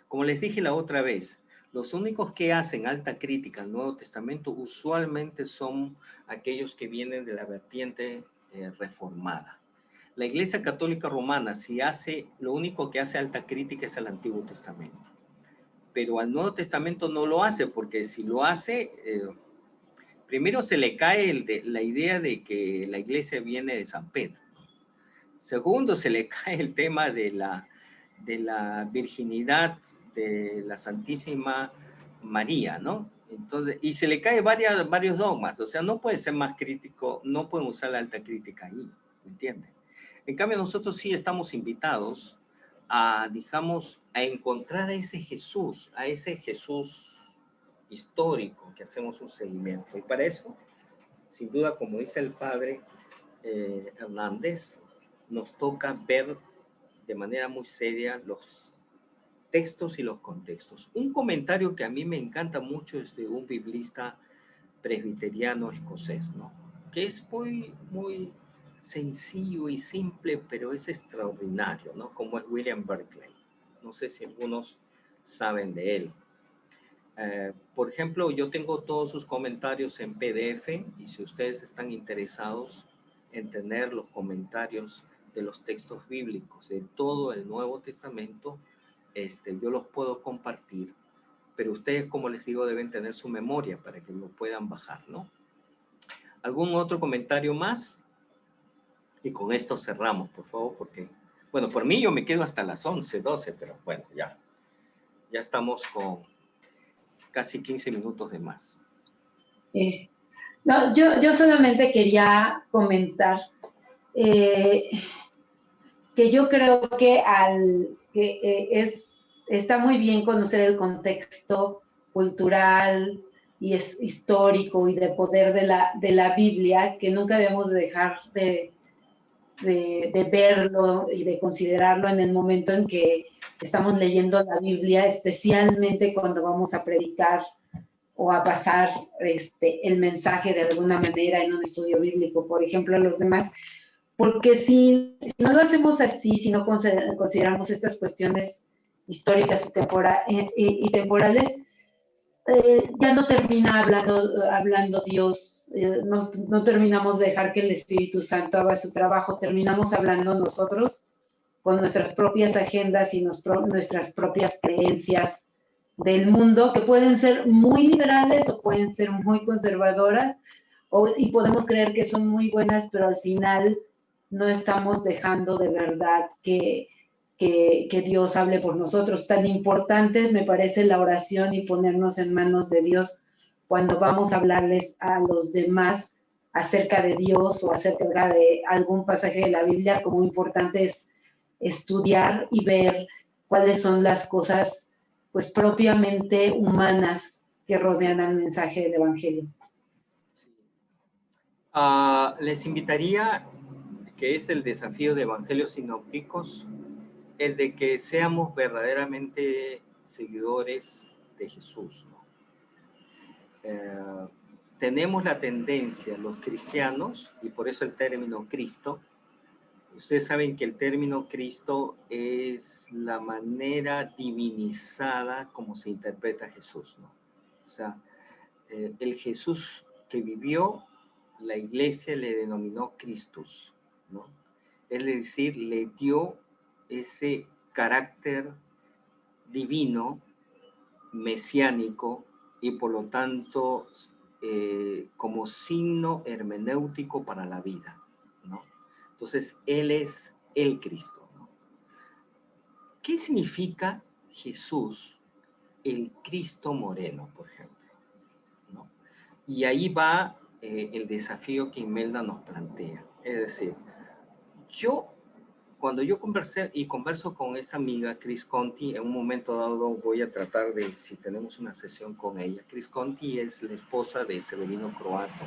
Como les dije la otra vez, los únicos que hacen alta crítica al Nuevo Testamento usualmente son aquellos que vienen de la vertiente reformada. La Iglesia Católica Romana, lo único que hace alta crítica es al Antiguo Testamento. Pero al Nuevo Testamento no lo hace, porque si lo hace, primero se le cae la idea de que la iglesia viene de San Pedro. Segundo, se le cae el tema de la virginidad de la Santísima María, ¿no? Entonces, y se le cae varios dogmas, o sea, no puede ser más crítico, no pueden usar la alta crítica ahí, ¿me entienden? En cambio, nosotros sí estamos invitados digamos, a encontrar a ese Jesús histórico que hacemos un seguimiento. Y para eso, sin duda, como dice el padre Hernández, nos toca ver de manera muy seria los textos y los contextos. Un comentario que a mí me encanta mucho es de un biblista presbiteriano escocés, ¿no? Que es muy sencillo y simple, pero es extraordinario, ¿no? Como es William Barclay. No sé si algunos saben de él. Por ejemplo, yo tengo todos sus comentarios en PDF y si ustedes están interesados en tener los comentarios de los textos bíblicos de todo el Nuevo Testamento, yo los puedo compartir pero ustedes, como les digo, deben tener su memoria para que lo puedan bajar, ¿no? ¿Algún otro comentario más? Y con esto cerramos, por favor, porque, bueno, por mí yo me quedo hasta las 11, 12, pero bueno, ya estamos con casi 15 minutos de más. No, yo solamente quería comentar que yo creo que está muy bien conocer el contexto cultural y es histórico y de poder de la Biblia, que nunca debemos dejar de verlo y de considerarlo en el momento en que estamos leyendo la Biblia, especialmente cuando vamos a predicar o a pasar el mensaje de alguna manera en un estudio bíblico, por ejemplo, a los demás. Porque si no lo hacemos así, si no consideramos estas cuestiones históricas y temporales, ya no termina hablando Dios, no terminamos de dejar que el Espíritu Santo haga su trabajo, terminamos hablando nosotros con nuestras propias agendas y nuestras propias creencias del mundo, que pueden ser muy liberales o pueden ser muy conservadoras, y podemos creer que son muy buenas, pero al final no estamos dejando de verdad que Dios hable por nosotros. Tan importante me parece la oración y ponernos en manos de Dios cuando vamos a hablarles a los demás acerca de Dios o acerca de algún pasaje de la Biblia, como importante es estudiar y ver cuáles son las cosas pues propiamente humanas que rodean al mensaje del Evangelio. Les invitaría, que es el desafío de Evangelios Sinópticos, el de que seamos verdaderamente seguidores de Jesús, ¿no? Tenemos la tendencia, los cristianos, y por eso el término Cristo, ustedes saben que el término Cristo es la manera divinizada como se interpreta a Jesús, ¿no? O sea, el Jesús que vivió, la iglesia le denominó Christus, ¿no? Es decir, le dio ese carácter divino, mesiánico, y por lo tanto como signo hermenéutico para la vida, ¿no? Entonces, Él es el Cristo, ¿no? ¿Qué significa Jesús, el Cristo moreno, por ejemplo, ¿no? Y ahí va el desafío que Imelda nos plantea. Es decir, cuando yo converso con esta amiga, Chris Conti, en un momento dado voy a tratar de, si tenemos una sesión con ella. Chris Conti es la esposa de Severino Croato,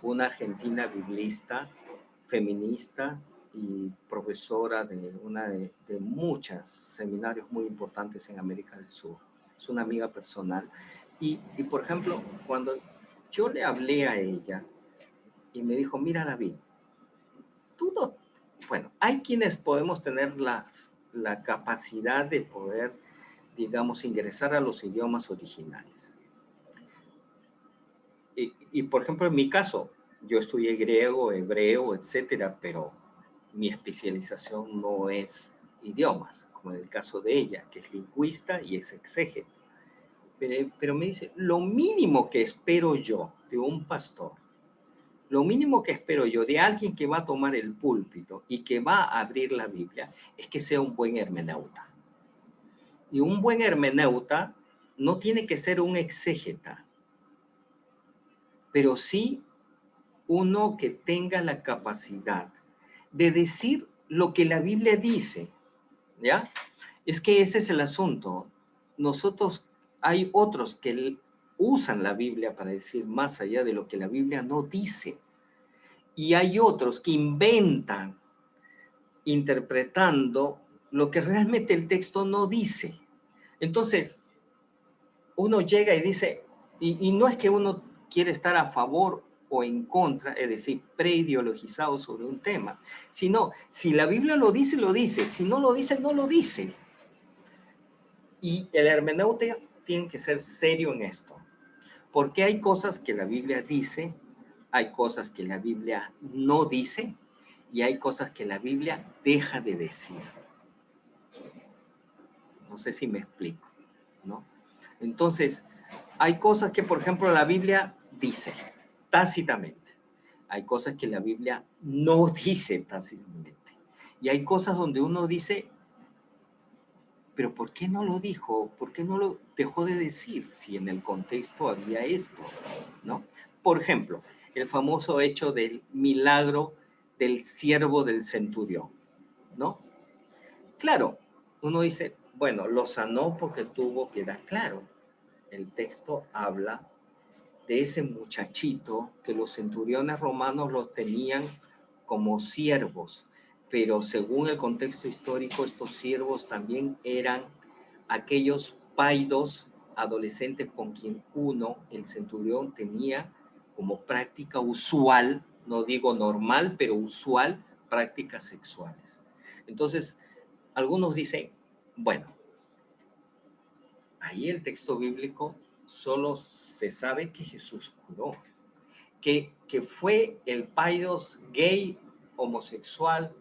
una argentina biblista, feminista y profesora de muchos seminarios muy importantes en América del Sur. Es una amiga personal. Y por ejemplo, cuando yo le hablé a ella y me dijo, mira David, bueno, hay quienes podemos tener la capacidad de poder, digamos, ingresar a los idiomas originales. Y por ejemplo, en mi caso, yo estudié griego, hebreo, etcétera, pero mi especialización no es idiomas, como en el caso de ella, que es lingüista y es exégeta. Pero me dice, lo mínimo que espero yo de un pastor, lo mínimo que espero yo de alguien que va a tomar el púlpito y que va a abrir la Biblia es que sea un buen hermeneuta. Y un buen hermeneuta no tiene que ser un exégeta, pero sí uno que tenga la capacidad de decir lo que la Biblia dice, ¿ya? Es que ese es el asunto. Hay otros que usan la Biblia para decir más allá de lo que la Biblia no dice. Y hay otros que inventan, interpretando lo que realmente el texto no dice. Entonces, uno llega y dice, y no es que uno quiere estar a favor o en contra, es decir, preideologizado sobre un tema, sino, si la Biblia lo dice, lo dice, si no lo dice, no lo dice. Y el hermeneuta tiene que ser serio en esto, porque hay cosas que la Biblia dice, hay cosas que la Biblia no dice, y hay cosas que la Biblia deja de decir. No sé si me explico, ¿no? Entonces, hay cosas que, por ejemplo, la Biblia dice tácitamente. Hay cosas que la Biblia no dice tácitamente. Y hay cosas donde uno dice, pero ¿por qué no lo dijo? ¿Por qué no lo dejó de decir si en el contexto había esto? ¿No? Por ejemplo, el famoso hecho del milagro del siervo del centurión, ¿no? Claro, uno dice, bueno, lo sanó porque tuvo piedad. Claro, el texto habla de ese muchachito que los centuriones romanos los tenían como siervos, pero según el contexto histórico, estos siervos también eran aquellos paidos adolescentes con quien uno, el centurión, tenía como práctica usual, no digo normal, pero usual, prácticas sexuales. Entonces, algunos dicen, bueno, ahí el texto bíblico solo se sabe que Jesús curó, que fue el paidos gay, homosexual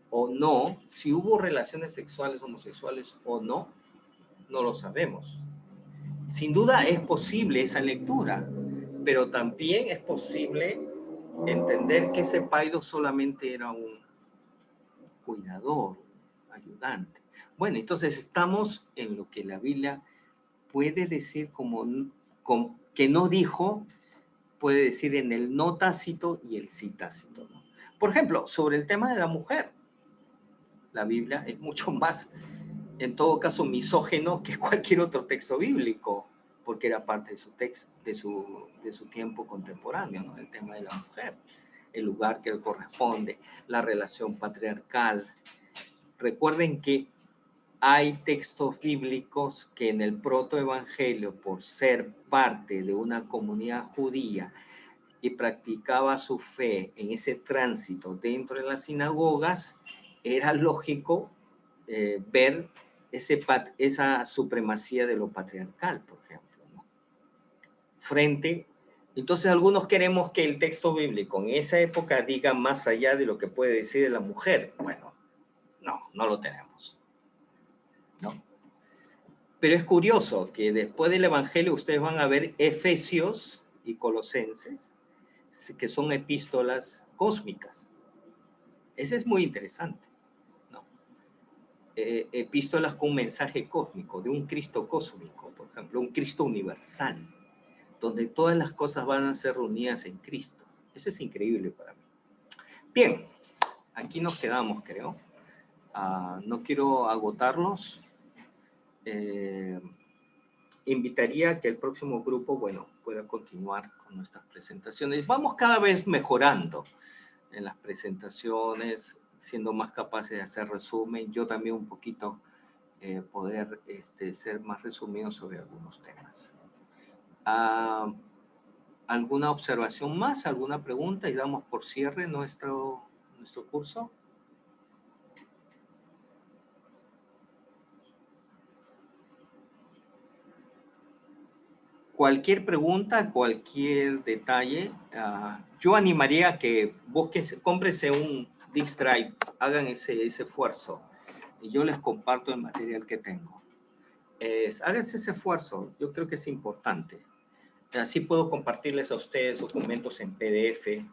o no, si hubo relaciones sexuales homosexuales o no, no lo sabemos. Sin duda es posible esa lectura, pero también es posible entender que ese paido solamente era un cuidador, ayudante. Bueno, entonces estamos en lo que la Biblia puede decir como que no dijo, puede decir en el no tácito y el sí tácito, ¿no? Por ejemplo, sobre el tema de la mujer, la Biblia es mucho más, en todo caso, misógeno que cualquier otro texto bíblico, porque era parte de su texto, de su tiempo contemporáneo, ¿no? El tema de la mujer, el lugar que le corresponde, la relación patriarcal. Recuerden que hay textos bíblicos que en el protoevangelio, por ser parte de una comunidad judía y practicaba su fe en ese tránsito dentro de las sinagogas, era lógico ver esa supremacía de lo patriarcal, por ejemplo, ¿no? Entonces algunos queremos que el texto bíblico en esa época diga más allá de lo que puede decir de la mujer. Bueno, no lo tenemos, ¿no? Pero es curioso que después del Evangelio ustedes van a ver Efesios y Colosenses, que son epístolas cósmicas. Ese es muy interesante, ¿no? Epístolas con un mensaje cósmico, de un Cristo cósmico, por ejemplo, un Cristo universal, donde todas las cosas van a ser reunidas en Cristo. Eso es increíble para mí. Bien, aquí nos quedamos, creo. No quiero agotarlos. Invitaría a que el próximo grupo, bueno, pueda continuar con nuestras presentaciones. Vamos cada vez mejorando en las presentaciones, siendo más capaces de hacer resumen. Yo también un poquito poder ser más resumido sobre algunos temas. ¿Alguna observación más? ¿Alguna pregunta? Y damos por cierre nuestro curso. Cualquier pregunta, cualquier detalle, yo animaría a que cómprese un disk drive, hagan ese esfuerzo y yo les comparto el material que tengo. Háganse ese esfuerzo, yo creo que es importante. Así puedo compartirles a ustedes documentos en PDF.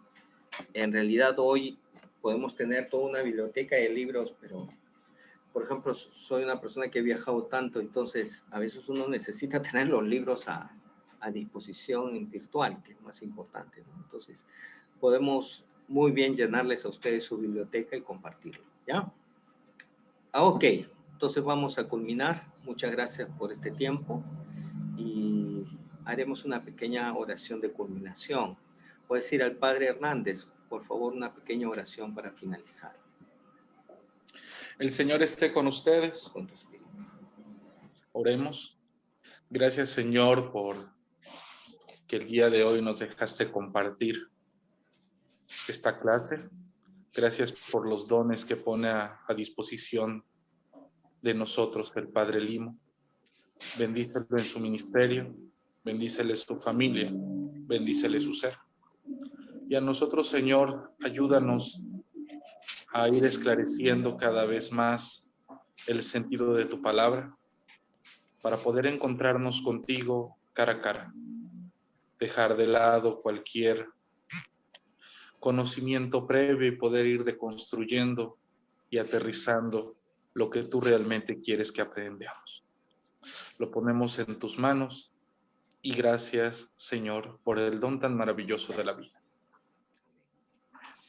En realidad hoy podemos tener toda una biblioteca de libros, pero por ejemplo, soy una persona que he viajado tanto, entonces a veces uno necesita tener los libros a disposición en virtual, que es más importante, ¿no? Entonces, podemos muy bien llenarles a ustedes su biblioteca y compartirlo, ¿ya? Ok, entonces vamos a culminar. Muchas gracias por este tiempo y haremos una pequeña oración de culminación. Voy a decir al Padre Hernández, por favor, una pequeña oración para finalizar. El Señor esté con ustedes. Con tu espíritu. Oremos. Gracias, Señor, por que el día de hoy nos dejaste compartir esta clase. Gracias por los dones que pone a disposición de nosotros el Padre Limo. Bendícelo en su ministerio, bendícele su familia, bendícele su ser. Y a nosotros, Señor, ayúdanos a ir esclareciendo cada vez más el sentido de tu palabra, para poder encontrarnos contigo cara a cara. Dejar de lado cualquier conocimiento previo y poder ir deconstruyendo y aterrizando lo que tú realmente quieres que aprendamos. Lo ponemos en tus manos y gracias, Señor, por el don tan maravilloso de la vida.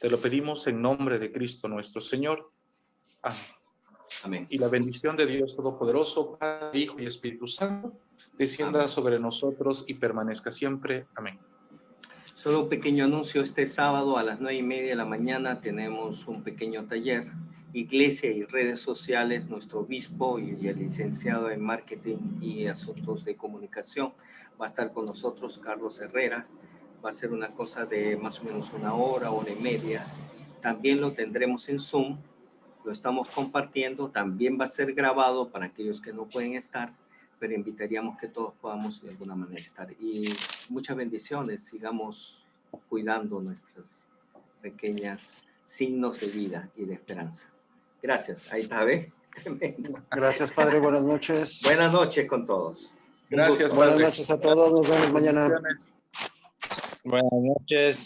Te lo pedimos en nombre de Cristo nuestro Señor. Amén. Amén. Y la bendición de Dios Todopoderoso, Padre, Hijo y Espíritu Santo, descienda Amén. sobre nosotros y permanezca siempre. Amén. Solo un pequeño anuncio. Este sábado a las 9:30 de la mañana tenemos un pequeño taller. Iglesia y redes sociales, nuestro obispo y el licenciado en marketing y asuntos de comunicación va a estar con nosotros, Carlos Herrera. Va a ser una cosa de más o menos 1 hora, 1:30. También lo tendremos en Zoom, lo estamos compartiendo, también va a ser grabado para aquellos que no pueden estar, pero invitaríamos que todos podamos de alguna manera estar. Y muchas bendiciones, sigamos cuidando nuestras pequeñas signos de vida y de esperanza. Gracias, ahí está, ¿ves? Tremendo. Gracias, Padre. Buenas noches. Buenas noches con todos. Gracias, Buenas Padre. noches a todos. Nos vemos mañana. Bendiciones. Buenas noches.